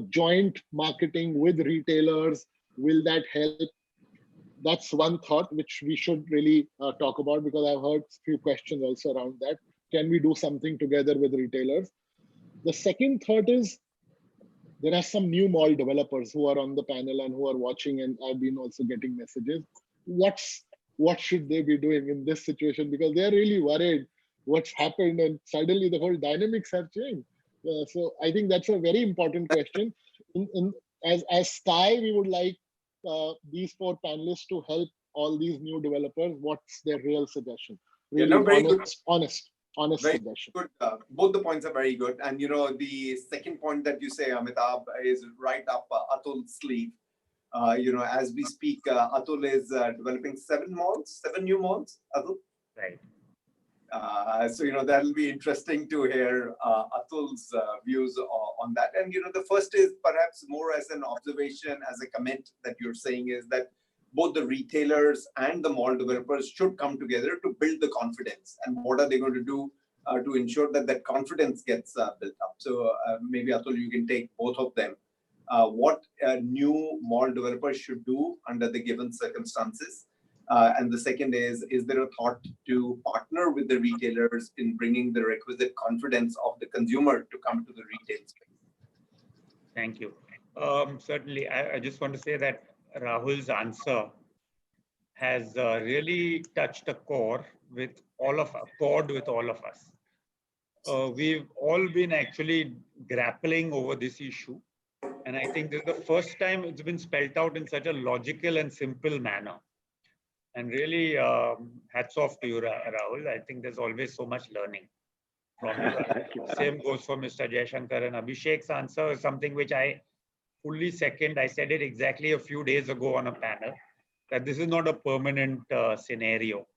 joint marketing with retailers. Will that help? That's one thought which we should really talk about, because I've heard a few questions also around that. Can we do something together with retailers? The second thought is, there are some new mall developers who are on the panel and who are watching, and I've been also getting messages. What should they be doing in this situation? Because they're really worried what's happened, and suddenly the whole dynamics have changed. So I think that's a very important question. As SCAI, we would like these four panelists to help all these new developers. What's their real suggestion? Really honest very suggestion. good. Both the points are very good. And, the second point that you say, Amitabh, is right up Atul's sleeve. As we speak, Atul is developing 7 new malls, Atul. Right. So, that'll be interesting to hear Atul's views on that. And, the first is perhaps more as an observation, as a comment that you're saying, is that both the retailers and the mall developers should come together to build the confidence. And what are they going to do to ensure that that confidence gets built up? So maybe, Atul, you can take both of them. What new mall developers should do under the given circumstances? And the second is there a thought to partner with the retailers in bringing the requisite confidence of the consumer to come to the retail space? Thank you. Certainly, I just want to say that Rahul's answer has really touched a chord with all of us. We've all been actually grappling over this issue, and I think this is the first time it's been spelled out in such a logical and simple manner. And really, hats off to you, Rahul. I think there's always so much learning from you. Same goes for Mr. Jaishankar, and Abhishek's answer is something which I fully second. I said it exactly a few days ago on a panel, that this is not a permanent scenario.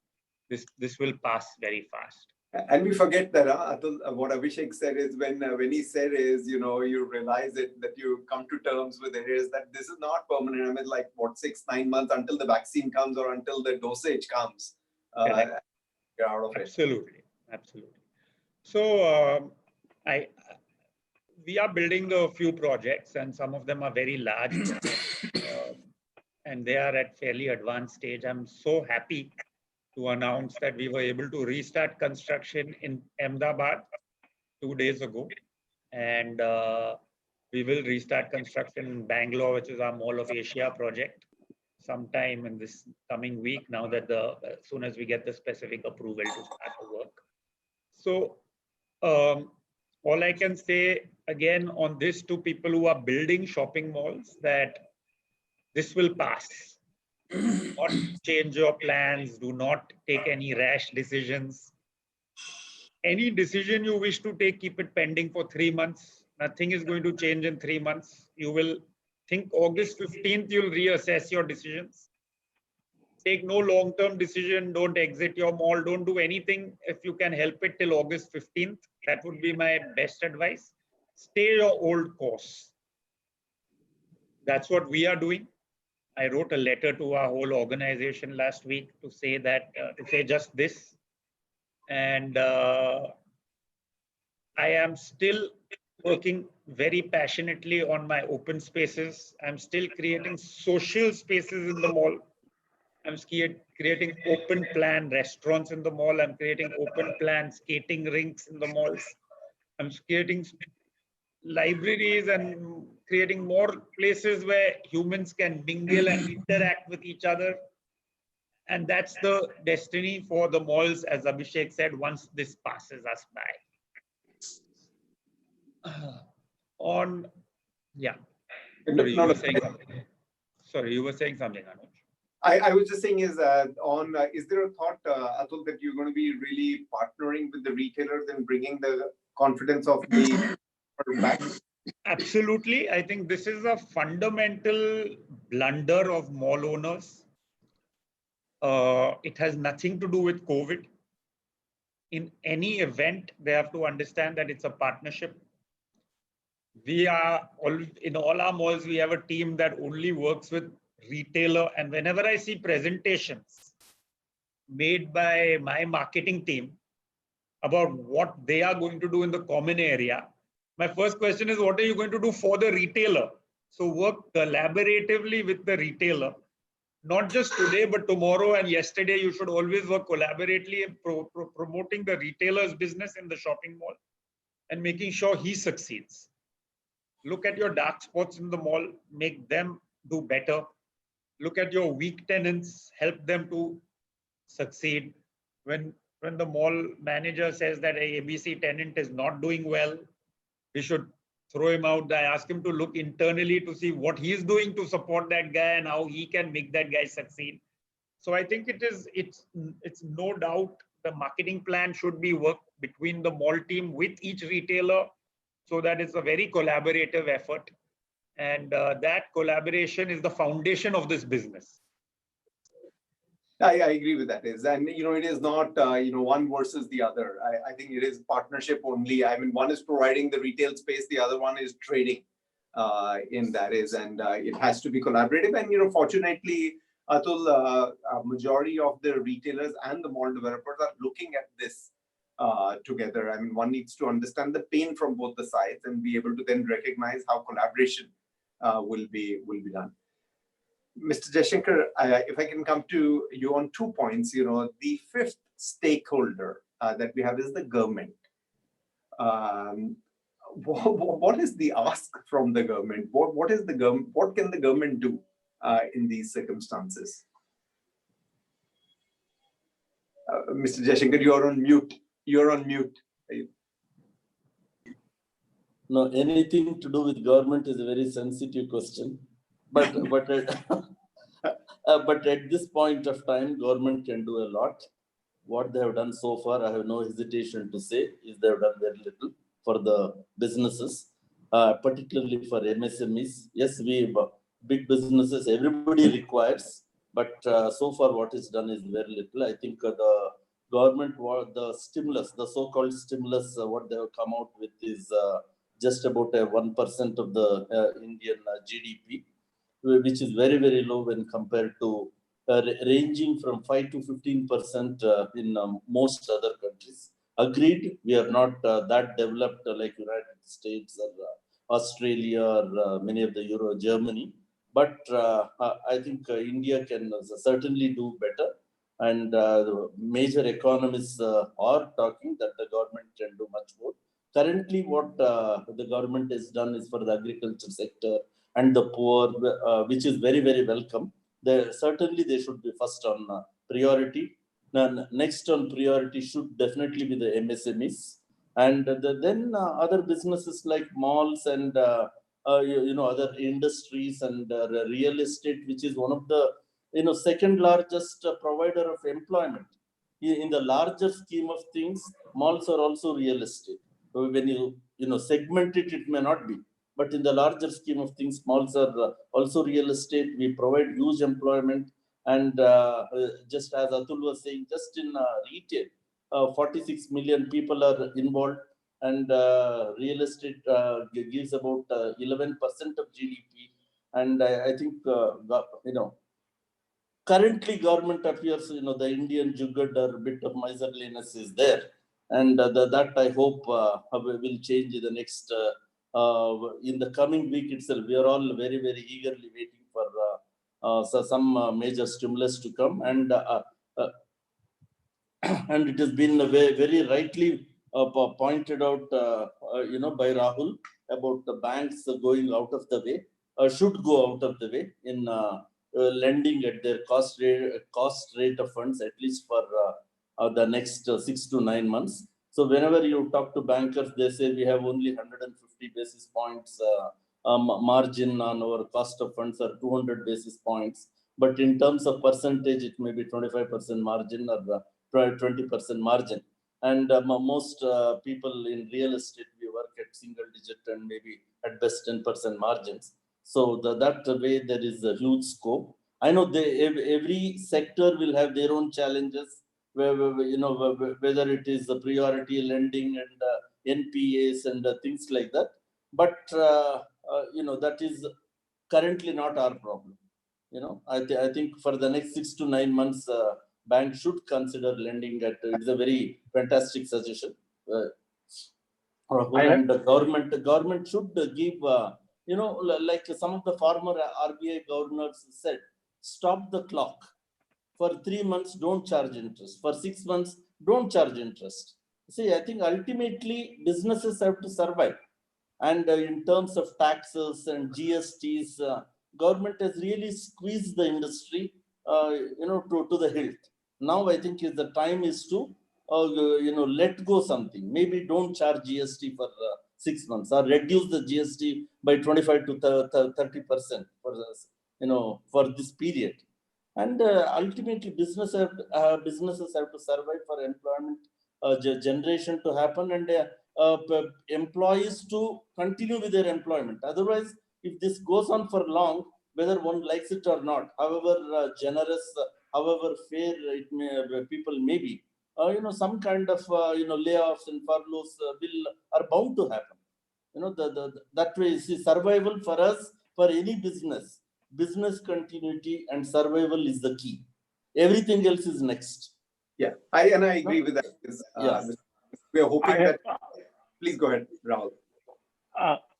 This will pass very fast. And we forget that, Atul, what Abhishek said is when he said is, you realize it, that you come to terms with it, is that this is not permanent. I mean, like, 6-9 months until the vaccine comes or until the dosage comes. You're out of it. Absolutely. So we are building a few projects, and some of them are very large, and they are at fairly advanced stage. I'm so happy to announce that we were able to restart construction in Ahmedabad 2 days ago, and we will restart construction in Bangalore, which is our Mall of Asia project, sometime in this coming week, now that as soon as we get the specific approval to start the work. So all I can say again on this to people who are building shopping malls, that this will pass. Do not change your plans. Do not take any rash decisions. Any decision you wish to take, keep it pending for 3 months. Nothing is going to change in 3 months. You will think August 15th, you'll reassess your decisions. Take no long-term decision. Don't exit your mall. Don't do anything if you can help it till August 15th. That would be my best advice. Stay your old course. That's what we are doing. I wrote a letter to our whole organization last week to say that, to say just this. And I am still working very passionately on my open spaces. I'm still creating social spaces in the mall. I'm creating open plan restaurants in the mall. I'm creating open plan skating rinks in the malls. I'm creating libraries and creating more places where humans can mingle and interact with each other. And that's the destiny for the malls, as Abhishek said, once this passes us by. Yeah. Sorry, you were saying something. Sorry, you were saying something, Anuj. I was just saying is is there a thought, Atul, that you're going to be really partnering with the retailers and bringing the confidence of the back? Absolutely. I think this is a fundamental blunder of mall owners. It has nothing to do with COVID. In any event, they have to understand that it's a partnership. We are in all our malls, we have a team that only works with retailer. And whenever I see presentations made by my marketing team about what they are going to do in the common area, my first question is, what are you going to do for the retailer? So work collaboratively with the retailer, not just today, but tomorrow and yesterday. You should always work collaboratively in promoting the retailer's business in the shopping mall and making sure he succeeds. Look at your dark spots in the mall, make them do better. Look at your weak tenants, help them to succeed. When the mall manager says that a ABC tenant is not doing well, we should throw him out. I ask him to look internally to see what he's doing to support that guy and how he can make that guy succeed. So I think it's no doubt the marketing plan should be worked between the mall team with each retailer, so that it's a very collaborative effort. And that collaboration is the foundation of this business. I agree with that. And it is not one versus the other. I think it is partnership only. I mean, one is providing the retail space, the other one is trading in that is, and it has to be collaborative. And fortunately, Atul, a majority of the retailers and the mall developers are looking at this together. I mean, one needs to understand the pain from both the sides and be able to then recognize how collaboration will be done. Mr. Jaishankar, if I can come to you on 2 points, the fifth stakeholder that we have is the government. What is the ask from the government? What is the government? What can the government do in these circumstances? Mr. Jaishankar, you are on mute. You're on mute. No, anything to do with government is a very sensitive question. But at this point of time, government can do a lot. What they have done so far, I have no hesitation to say, is they have done very little for the businesses, particularly for MSMEs. Yes, big businesses, everybody requires, but so far what is done is very little. I think the government, the stimulus, the so-called stimulus, what they have come out with is just about 1% of the Indian GDP. Which is very, very low when compared to ranging from 5 to 15% in most other countries. Agreed, we are not that developed like United States or Australia or many of the Germany. But I think India can certainly do better. And major economists are talking that the government can do much more. Currently, what the government has done is for the agriculture sector and the poor, which is very, very welcome. Certainly, they should be first on priority. Next on priority should definitely be the MSMEs. And then other businesses like malls and other industries and real estate, which is one of the second largest provider of employment. In the larger scheme of things, malls are also real estate. So when you segment it, it may not be. But in the larger scheme of things, malls are also real estate. We provide huge employment. And just as Atul was saying, just in retail, 46 million people are involved. And real estate gives about 11% of GDP. And I think, currently government appears, the Indian jugged or bit of miserliness is there. And that I hope will change in the next, in the coming week itself. We are all very, very eagerly waiting for some major stimulus to come. And and it has been very rightly pointed out, by Rahul about the banks going out of the way, should go out of the way in lending at their cost rate of funds, at least for the next 6 to 9 months. So whenever you talk to bankers, they say we have only 150 basis points margin on our cost of funds, or 200 basis points. But in terms of percentage, it may be 25% margin or 20% margin. And most people in real estate, we work at single digit and maybe at best 10% margins. So that way there is a huge scope. I know every sector will have their own challenges, whether it is the priority lending and NPAs and things like that. But that is currently not our problem. I think for the next 6 to 9 months, bank should consider lending at. It's a very fantastic suggestion. And the government should give. Like some of the former RBI governors said, stop the clock. For 3 months, don't charge interest. For 6 months, don't charge interest. See, I think ultimately businesses have to survive. And in terms of taxes and GSTs, government has really squeezed the industry, to the hilt. Now, I think the time is to, let go something. Maybe don't charge GST for 6 months, or reduce the GST by 25 to 30% for this period. And ultimately, businesses have to survive for employment generation to happen, and employees to continue with their employment. Otherwise, if this goes on for long, whether one likes it or not, however generous, however fair people may be, some kind of layoffs and furloughs are bound to happen. That way, see, survival for us, for any business continuity and survival is the key. Everything else is next. Yeah, I agree with that. We are hoping that. Please go ahead, Rahul.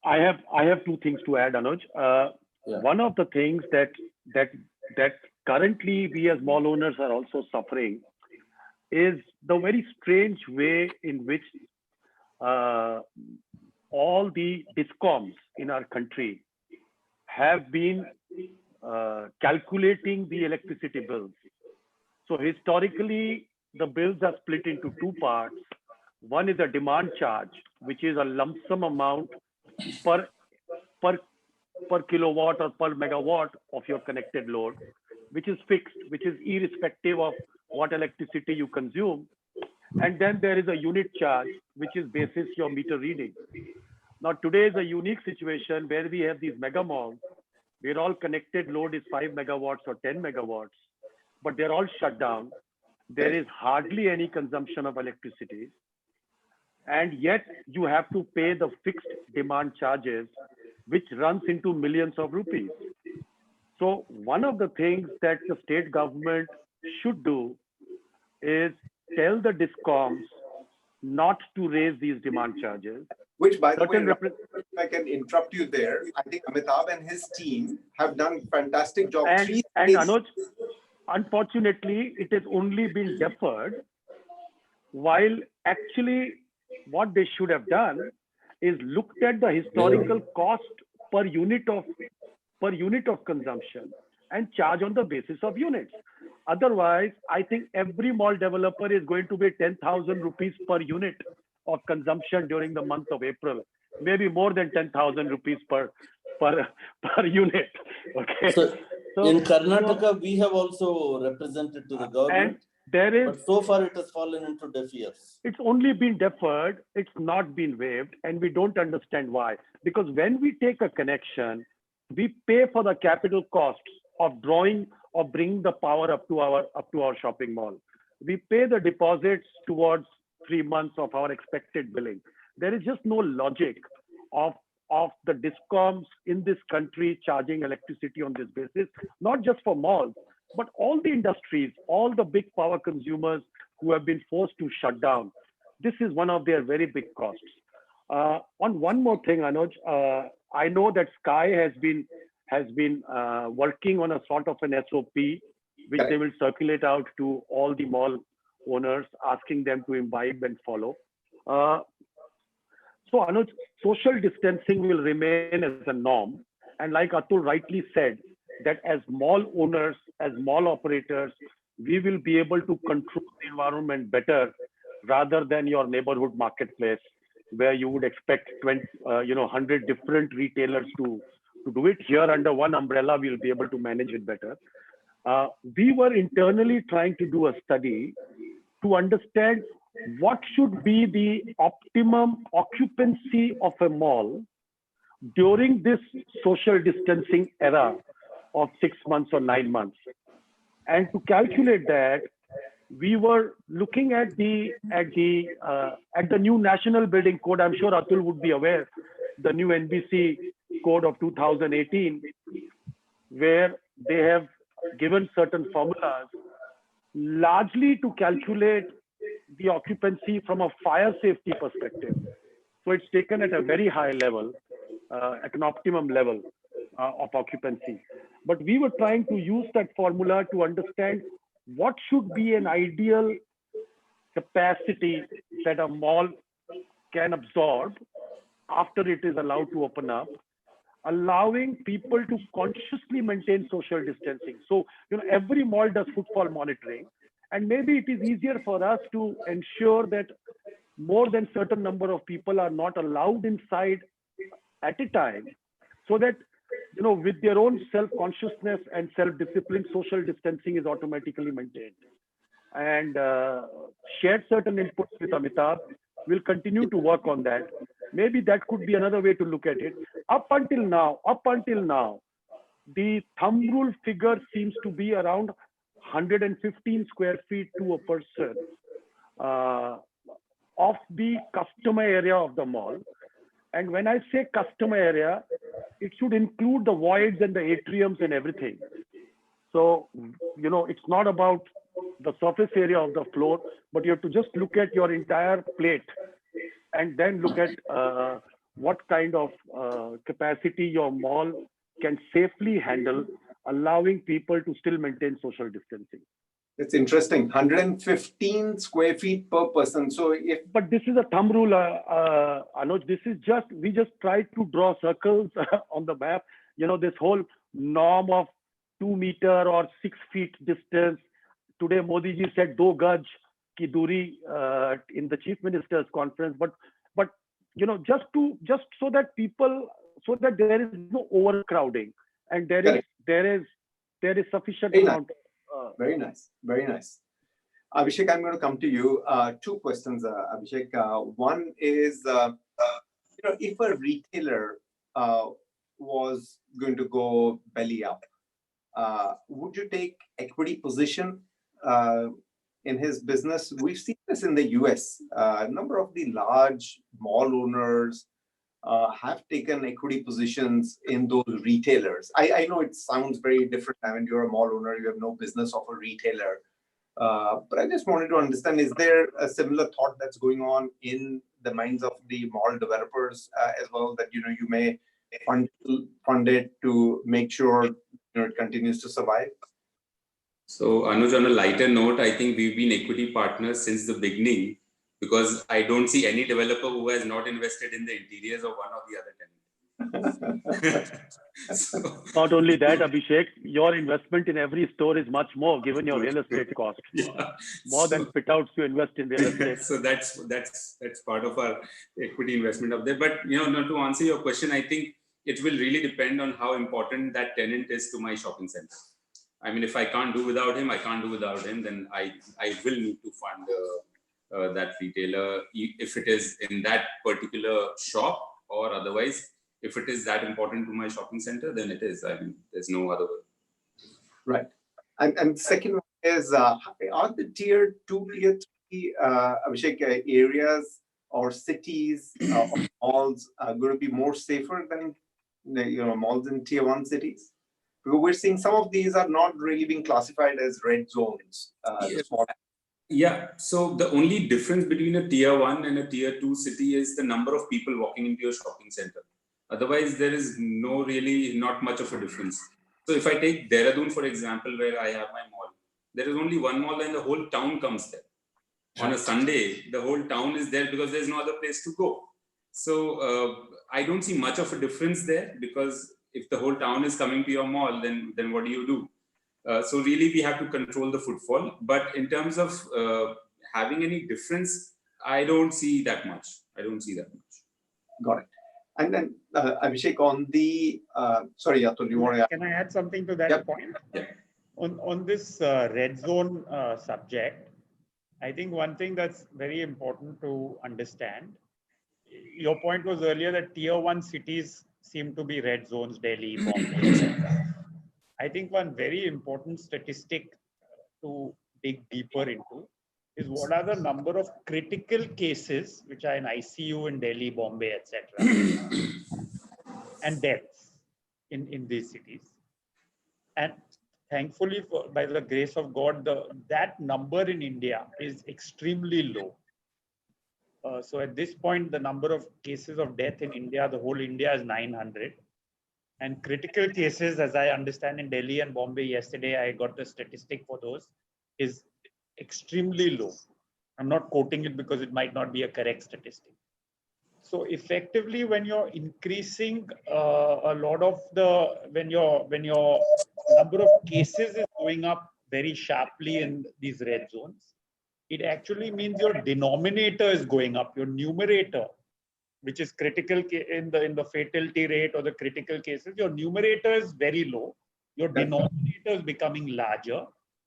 I have 2 things to add, Anuj. One of the things that currently we as mall owners are also suffering is the very strange way in which all the discoms in our country have been calculating the electricity bills. So historically, the bills are split into 2 parts. One is a demand charge, which is a lump sum amount per kilowatt or per megawatt of your connected load, which is fixed, which is irrespective of what electricity you consume. And then there is a unit charge, which is basis your meter reading. Now, today is a unique situation where we have these mega malls, where all connected load is 5 megawatts or 10 megawatts, but they're all shut down. There is hardly any consumption of electricity. And yet you have to pay the fixed demand charges, which runs into millions of rupees. So one of the things that the state government should do is tell the discoms not to raise these demand charges. Which, by the way, if I can interrupt you there, I think Amitabh and his team have done a fantastic job. And Anuj, unfortunately, it has only been deferred, while actually what they should have done is looked at the historical cost per unit of consumption and charge on the basis of units. Otherwise, I think every mall developer is going to pay 10,000 rupees per unit of consumption during the month of April, maybe more than 10,000 rupees per unit. Okay. So, in Karnataka, we have also represented to the government, there is, but so far it has fallen into deaf ears. it's only been deferred, it's not been waived, and we don't understand why. Because when we take a connection, we pay for the capital costs of drawing or bringing the power up to our shopping mall. We pay the deposits towards 3 months of our expected billing. There is just no logic of the discoms in this country charging electricity on this basis, not just for malls, but all the industries, all the big power consumers who have been forced to shut down. This is one of their very big costs. On one more thing, Anuj, I know that SCAI has been working on a sort of an SOP, which they will circulate out to all the mall owners, asking them to imbibe and follow. So Anuj, social distancing will remain as a norm. And like Atul rightly said, that as mall owners, as mall operators, we will be able to control the environment better rather than your neighborhood marketplace, where you would expect 100 different retailers to do it. Here under one umbrella, we'll be able to manage it better. We were internally trying to do a study to understand what should be the optimum occupancy of a mall during this social distancing era of 6 months or 9 months. And to calculate that, we were looking at the new National Building Code. I'm sure Atul would be aware, the new NBC code of 2018, where they have given certain formulas largely to calculate the occupancy from a fire safety perspective. So it's taken at a very high level, at an optimum level of occupancy. But we were trying to use that formula to understand what should be an ideal capacity that a mall can absorb after it is allowed to open up, allowing people to consciously maintain social distancing. So, every mall does footfall monitoring, and maybe it is easier for us to ensure that more than certain number of people are not allowed inside at a time, so that, with their own self-consciousness and self-discipline, social distancing is automatically maintained. And shared certain inputs with Amitabh. We'll continue to work on that. Maybe that could be another way to look at it. Up until now, the thumb rule figure seems to be around 115 square feet to a person of the customer area of the mall. And when I say customer area, it should include the voids and the atriums and everything. So, it's not about the surface area of the floor, but you have to just look at your entire plate and then look at what kind of capacity your mall can safely handle, allowing people to still maintain social distancing. It's interesting. 115 square feet per person. So but this is a thumb rule, Anuj. This is we just tried to draw circles on the map. This whole norm of 2 meter or 6 feet distance. Today, Modi ji said 2 gaj ki duri in the chief minister's conference. But just so that there is no overcrowding and there is sufficient amount. Very nice. Abhishek, I'm going to come to you. 2 questions, Abhishek. One is, if a retailer was going to go belly up, would you take equity position in his business? We've seen this in the US. A number of the large mall owners have taken equity positions in those retailers. I know it sounds very different. I mean, you're a mall owner, you have no business of a retailer. But I just wanted to understand, is there a similar thought that's going on in the minds of the mall developers as well, that, you may fund it to make sure it continues to survive? So Anuj, on a lighter note, I think we've been equity partners since the beginning, because I don't see any developer who has not invested in the interiors of one or the other tenant. Not only that, Abhishek, your investment in every store is much more, given your real estate cost. More than fit outs you invest in real estate. So that's part of our equity investment up there. But to answer your question, I think it will really depend on how important that tenant is to my shopping center. I mean, if I can't do without him, I can't do without him, then I will need to fund that retailer if it is in that particular shop, or otherwise, if it is that important to my shopping center, then it is. I mean, there's no other way. Right. And second one is, are the tier 2, tier 3, Abhishek, areas or cities or malls going to be more safer than malls in tier 1 cities? Because we're seeing some of these are not really being classified as red zones. Yeah, so the only difference between a tier 1 and a tier 2 city is the number of people walking into your shopping center. Otherwise, there is not much of a difference. So if I take Dehradun, for example, where I have my mall, there is only one mall and the whole town comes there. On a Sunday, the whole town is there because there's no other place to go. So I don't see much of a difference there, because if the whole town is coming to your mall, then what do you do? So really, we have to control the footfall. But in terms of having any difference, I don't see that much. Got it. And then Abhishek, on the sorry, Atul, you want to? Can I add something to that point? Yeah. On this red zone subject, I think one thing that's very important to understand. Your point was earlier that tier 1 cities seem to be red zones, Delhi, Bombay, etc. I think one very important statistic to dig deeper into is what are the number of critical cases which are in ICU in Delhi, Bombay, etc. and deaths in these cities. And thankfully, by the grace of God, that number in India is extremely low. So at this point, the number of cases of death in India, the whole India is 900. And critical cases, as I understand in Delhi and Bombay yesterday, I got the statistic for those, is extremely low. I'm not quoting it because it might not be a correct statistic. So effectively, when you're increasing a lot of when your number of cases is going up very sharply in these red zones, it actually means your denominator is going up, your numerator, which is critical in the fatality rate or the critical cases, your numerator is very low, your denominator is becoming larger.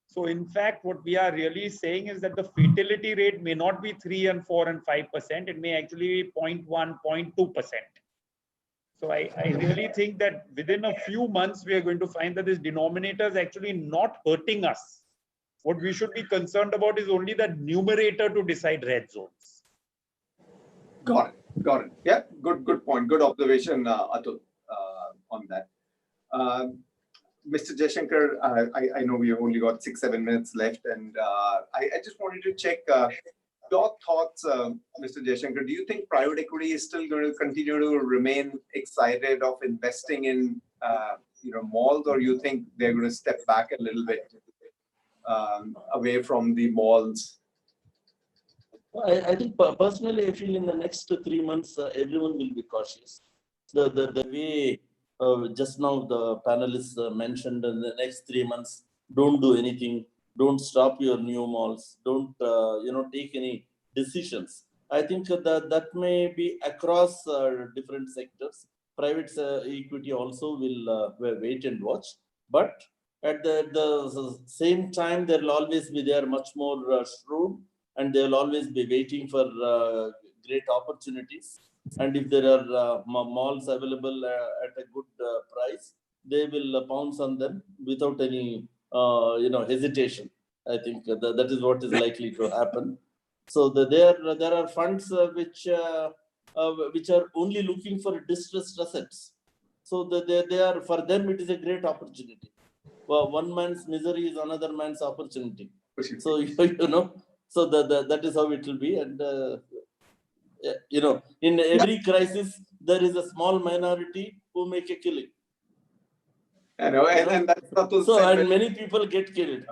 So in fact, what we are really saying is that the fatality rate may not be 3 and 4 and 5%, it may actually be 0.1, 0.2%. So I really think that within a few months, we are going to find that this denominator is actually not hurting us. What we should be concerned about is only the numerator to decide red zones. Got it. Yeah, good point. Good observation, Atul, on that. Mr. Jaishankar, I know we have only got 6-7 minutes left, and I just wanted to check your thoughts, Mr. Jaishankar. Do you think private equity is still going to continue to remain excited of investing in malls, or you think they're going to step back a little bit away from the malls? I think personally, I feel in the next 3 months, everyone will be cautious. The way just now the panelists mentioned, in the next 3 months, don't do anything, don't stop your new malls, don't take any decisions. I think that may be across different sectors. Private equity also will wait and watch, but at the same time, there will always be much more shrewd, and they will always be waiting for great opportunities. And if there are malls available at a good price, they will pounce on them without any hesitation. I think that is what is likely to happen. So there are funds which are only looking for distressed assets. So they are, for them, it is a great opportunity. Well, one man's misery is another man's opportunity. So so that is how it will be. And in every crisis, there is a small minority who make a killing. And that's so, and many people get killed.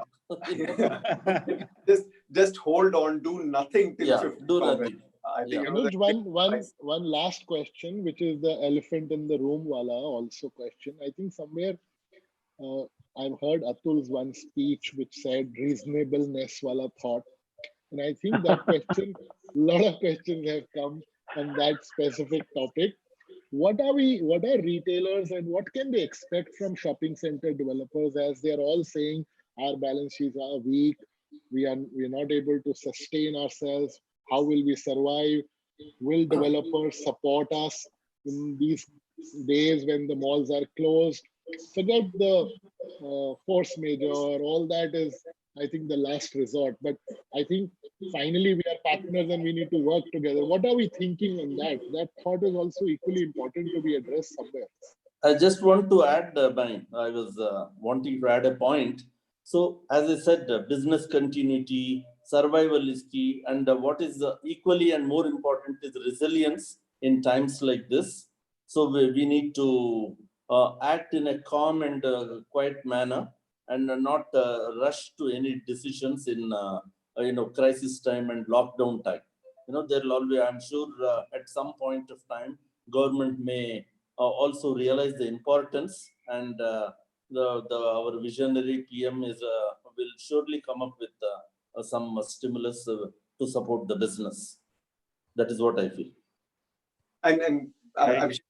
just hold on, do nothing till do nothing. I think one last question, which is the elephant in the room wala also question. I think somewhere I've heard Atul's one speech which said reasonableness wala thought. And I think that question, a lot of questions have come on that specific topic. what are retailers and what can they expect from shopping center developers, as they're all saying our balance sheets are weak, we're not able to sustain ourselves, how will we survive? Will developers support us in these days when the malls are closed? Forget the force majeure, all that is, I think, the last resort. But I think finally we are partners and we need to work together. What are we thinking on that? That thought is also equally important to be addressed somewhere. I just want to add, I was wanting to add a point. So, as I said, business continuity, survival is key, and what is equally and more important is resilience in times like this. So, we need to act in a calm and quiet manner, and not rush to any decisions in crisis time and lockdown time. There will always, I'm sure, at some point of time, government may also realize the importance, and our visionary PM will surely come up with some stimulus to support the business. That is what I feel. And I'm sure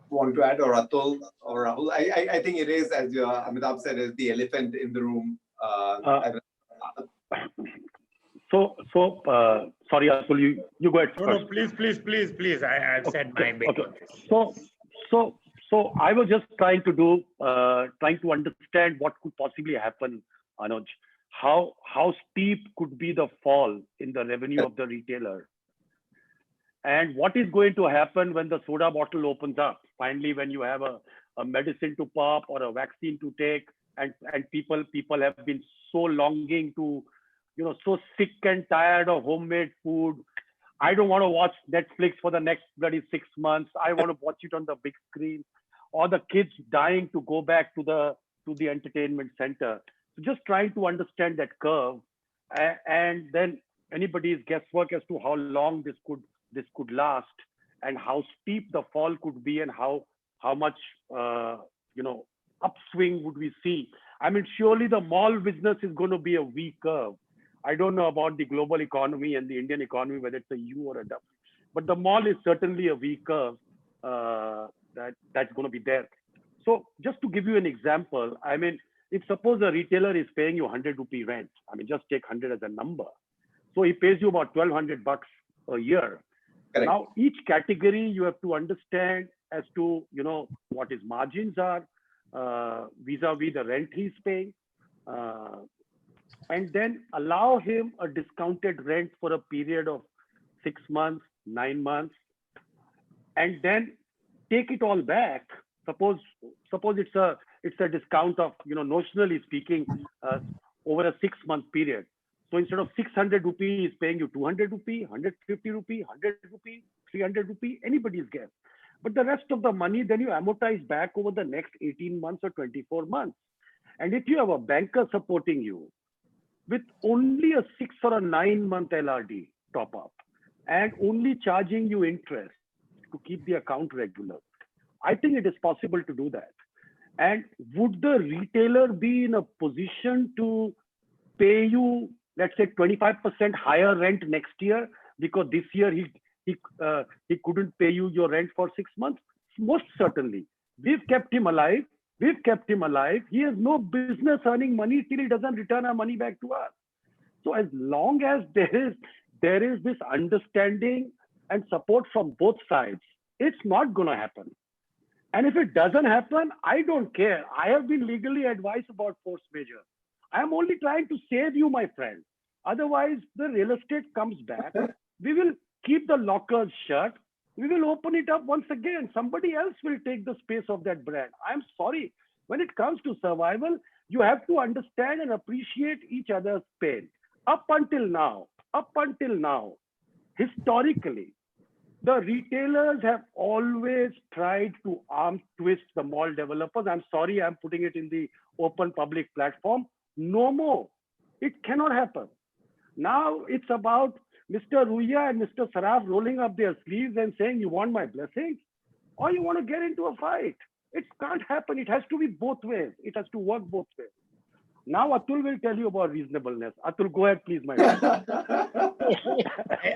want to add, or Atul or Rahul. I think it is, as Amitabh said, is the elephant in the room. Sorry, Atul, you go ahead first. No, please. I've said my bit. Okay. So I was just trying to understand what could possibly happen, Anuj. How steep could be the fall in the revenue of the retailer? And what is going to happen when the soda bottle opens up? Finally, when you have a medicine to pop or a vaccine to take, and people have been so longing to, so sick and tired of homemade food. I don't want to watch Netflix for the next bloody 6 months. I want to watch it on the big screen. Or the kids dying to go back to the entertainment center. So just trying to understand that curve, and then anybody's guesswork as to how long this could last, and how steep the fall could be, and how much upswing would we see. I mean, surely the mall business is going to be a V curve. I don't know about the global economy and the Indian economy, whether it's a U or a W, but the mall is certainly a V curve that's going to be there. So just to give you an example, I mean, if suppose a retailer is paying you 100 rupee rent, I mean, just take 100 as a number. So he pays you about 1,200 bucks a year. Correct. Now, each category you have to understand as to, what his margins are vis-a-vis the rent he's paying. And then allow him a discounted rent for a period of 6 months, 9 months, and then take it all back. Suppose it's a discount of, notionally speaking, over a 6-month period. So instead of 600 rupee, he's paying you 200 rupee, 150 rupee, 100 rupee, 300 rupee, anybody's guess. But the rest of the money, then you amortize back over the next 18 months or 24 months. And if you have a banker supporting you with only a 6 or a 9-month LRD top up, and only charging you interest to keep the account regular, I think it is possible to do that. And would the retailer be in a position to pay you, let's say, 25% higher rent next year because this year he couldn't pay you your rent for 6 months? Most certainly. We've kept him alive. He has no business earning money till he doesn't return our money back to us. So as long as there is this understanding and support from both sides, it's not going to happen. And if it doesn't happen, I don't care. I have been legally advised about force majeure. I am only trying to save you, my friend. Otherwise, the real estate comes back. We will keep the lockers shut. We will open it up once again. Somebody else will take the space of that brand. I'm sorry. When it comes to survival, you have to understand and appreciate each other's pain. Up until now, historically, the retailers have always tried to arm twist the mall developers. I'm sorry, I'm putting it in the open public platform. No more. It cannot happen. Now it's about Mr. Ruya and Mr. Saraf rolling up their sleeves and saying, you want my blessings? Or you want to get into a fight? It can't happen. It has to be both ways. It has to work both ways. Now Atul will tell you about reasonableness. Atul, go ahead, please, my friend.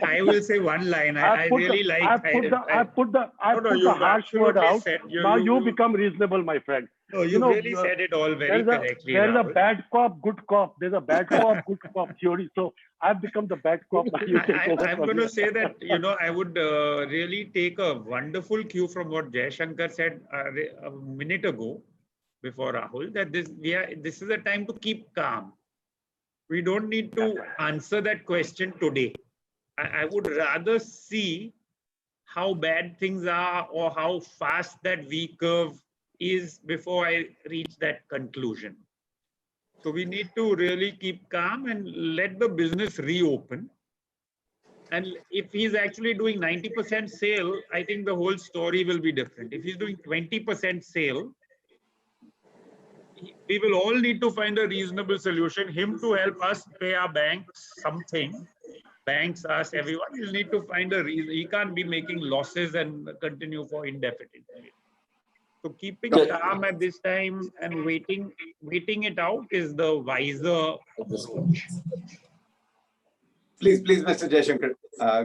I will say one line. I really like. I put the harsh word out. Now you become reasonable, my friend. No, you really said it all very correctly. There's a bad cop, good cop. There's a bad cop, good cop theory. So I've become the bad cop. I'm going to say that, I would really take a wonderful cue from what Jaishankar said a minute ago before Rahul, that this is a time to keep calm. We don't need to answer that question today. I would rather see how bad things are or how fast that V curve is before I reach that conclusion. So we need to really keep calm and let the business reopen. And if he's actually doing 90% sale, I think the whole story will be different. If he's doing 20% sale, we will all need to find a reasonable solution. Him to help us pay our banks something. Banks, us, everyone will need to find a reason. He can't be making losses and continue for indefinitely. So keeping calm at this time and waiting it out is the wiser approach. Please, Mr. Jaishankar,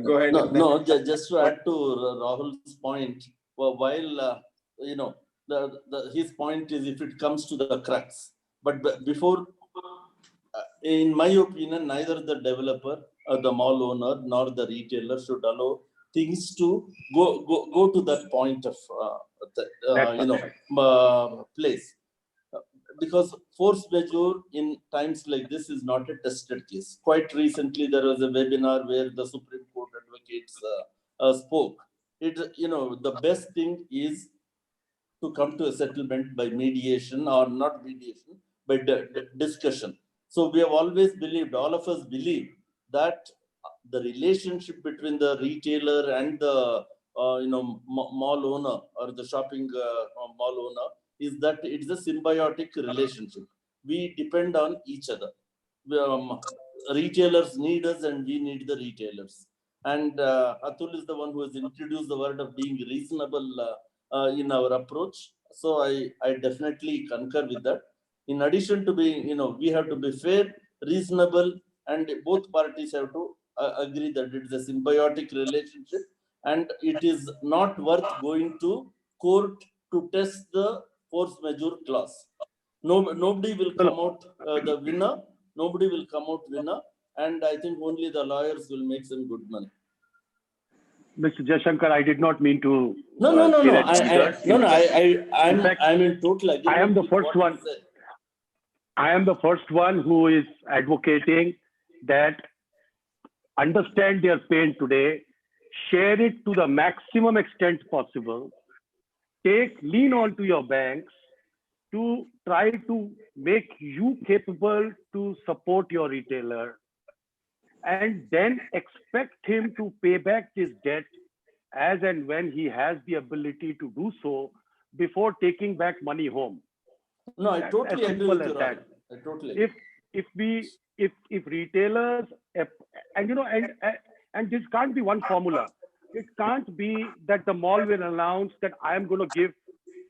go ahead. No, just to add to Rahul's point, while his point is if it comes to the crux, but before, in my opinion, neither the developer, the mall owner, nor the retailer should allow things to go to that point of place, because force majeure in times like this is not a tested case. Quite recently, there was a webinar where the Supreme Court advocates spoke. The best thing is to come to a settlement by mediation, or not mediation, by discussion. So we have always believed, all of us believe, that the relationship between the retailer and the mall owner or the shopping mall owner is that it's a symbiotic relationship. We depend on each other. Retailers need us and we need the retailers. And Atul is the one who has introduced the word of being reasonable in our approach. So I definitely concur with that. In addition to being, we have to be fair, reasonable, and both parties have to agree that it is a symbiotic relationship and it is not worth going to court to test the force majeure clause. Nobody will come out the winner. Nobody will come out winner. And I think only the lawyers will make some good money. Mr. Jaishankar, I did not mean to. No. I'm in total agreement. I am the first one. I am the first one who is advocating that understand their pain today, share it to the maximum extent possible, lean on to your banks to try to make you capable to support your retailer, and then expect him to pay back his debt as and when he has the ability to do so before taking back money home. No, I totally agree with you. I totally agree. If retailers and this can't be one formula. It can't be that the mall will announce that I am going to give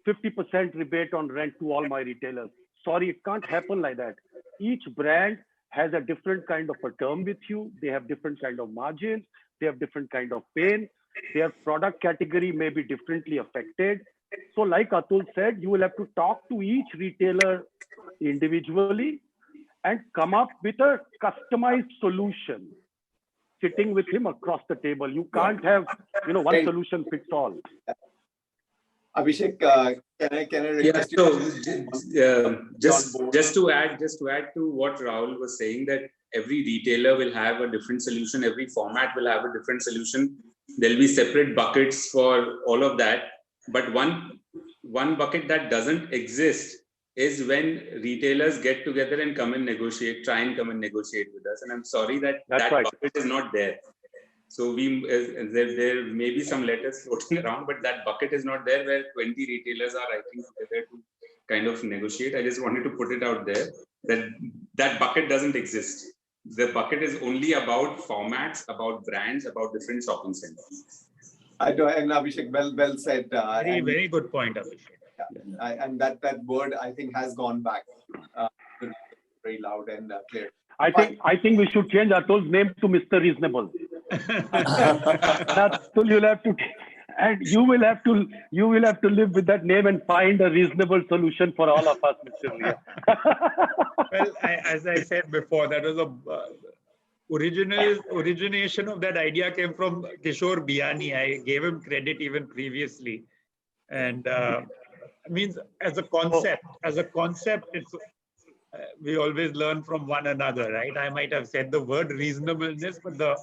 50% rebate on rent to all my retailers. Sorry, it can't happen like that. Each brand has a different kind of a term with you. They have different kind of margins. They have different kind of pain. Their product category may be differently affected. So like Atul said, you will have to talk to each retailer individually and come up with a customized solution, sitting with him across the table. You can't have, one solution fits all. Abhishek, can I request you? Just to add to what Rahul was saying, that every retailer will have a different solution. Every format will have a different solution. There'll be separate buckets for all of that. But one bucket that doesn't exist is when retailers get together and try and come and negotiate with us. And I'm sorry that bucket is not there. So there may be some letters floating around, but that bucket is not there where 20 retailers are writing together to kind of negotiate. I just wanted to put it out there that bucket doesn't exist. The bucket is only about formats, about brands, about different shopping centers. I do, and Abhishek, well said. Very good point, Abhishek. Yeah. And that word, I think, has gone back. and clear. I think we should change Atul's name to Mr. Reasonable. Atul, you'll have to, and you will have to live with that name and find a reasonable solution for all of us, Mr. Ria. Well, as I said before, that was origination of that idea came from Kishore Biani. I gave him credit even previously, and means as a concept, it's we always learn from one another, right? I might have said the word reasonableness, but the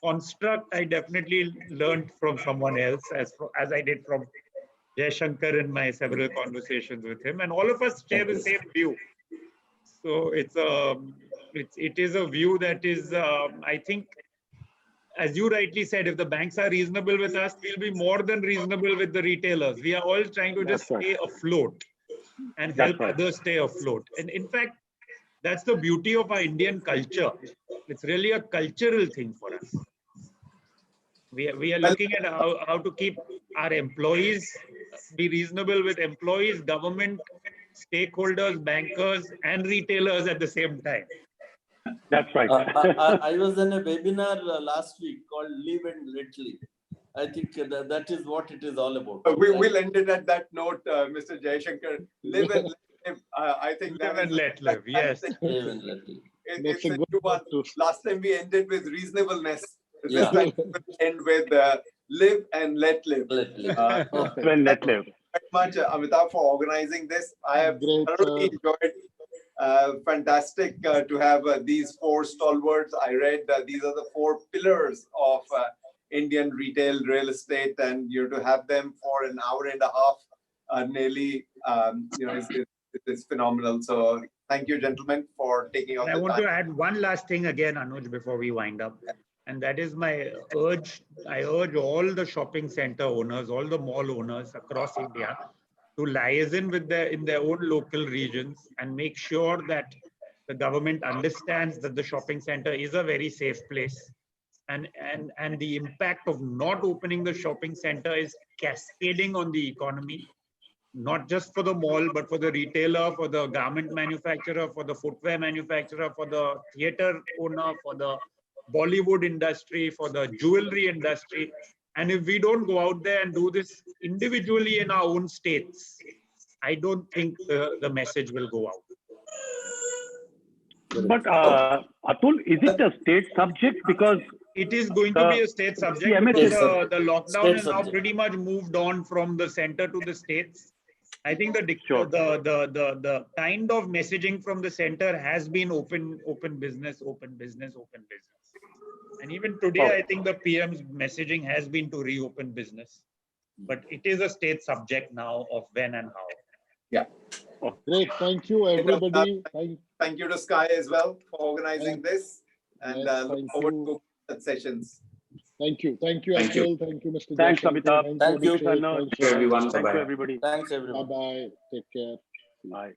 construct I definitely learned from someone else, as I did from Jaishankar in my several conversations with him, and all of us share the same view. So it is a view that is, I think, as you rightly said, if the banks are reasonable with us, we'll be more than reasonable with the retailers. We are all trying to just stay afloat and help others stay afloat. And in fact, that's the beauty of our Indian culture. It's really a cultural thing for us. We are looking at how to keep our employees, be reasonable with employees, government, stakeholders, bankers, and retailers at the same time. That's right. I was in a webinar last week called Live and Let Live. I think that is what it is all about. We will end it at that note, Mr. Jaishankar. Live and let live. I think Live and let live. Yes. Live and let live. It's a good one. Last time we ended with reasonableness. Yeah. This time we end with live and let live. Let live. When let live. Thank you very much, Amitabh, for organizing this. I have thoroughly enjoyed. Fantastic to have these four stalwarts. I read these are the four pillars of Indian retail real estate, and to have them for an hour and a half nearly, it's phenomenal. So thank you, gentlemen, for taking out the time. I want to add one last thing again, Anuj, before we wind up. And that is my urge. I urge all the shopping center owners, all the mall owners across India to liaison with in their own local regions and make sure that the government understands that the shopping center is a very safe place. And the impact of not opening the shopping center is cascading on the economy, not just for the mall, but for the retailer, for the garment manufacturer, for the footwear manufacturer, for the theater owner, for the Bollywood industry, for the jewelry industry. And if we don't go out there and do this individually in our own states, I don't think the message will go out. But Atul, is it a state subject? Because it is going to be a state subject because the lockdown has now pretty much moved on from the center to the states. I think the kind of messaging from the center has been open business. And even today, I think the PM's messaging has been to reopen business. But it is a state subject now of when and how. Yeah. Great. Thank you, everybody. Thank you to SCAI as well for organizing this. And look forward to such sessions. Thank you. Thank you, Atul. Thank you, Mr. Thanks, Jaishankar. Amitabh. Thank you. Abhishek. Thank you, everyone. Thank you, everybody. Thanks, everyone. Bye-bye. Take care. Bye.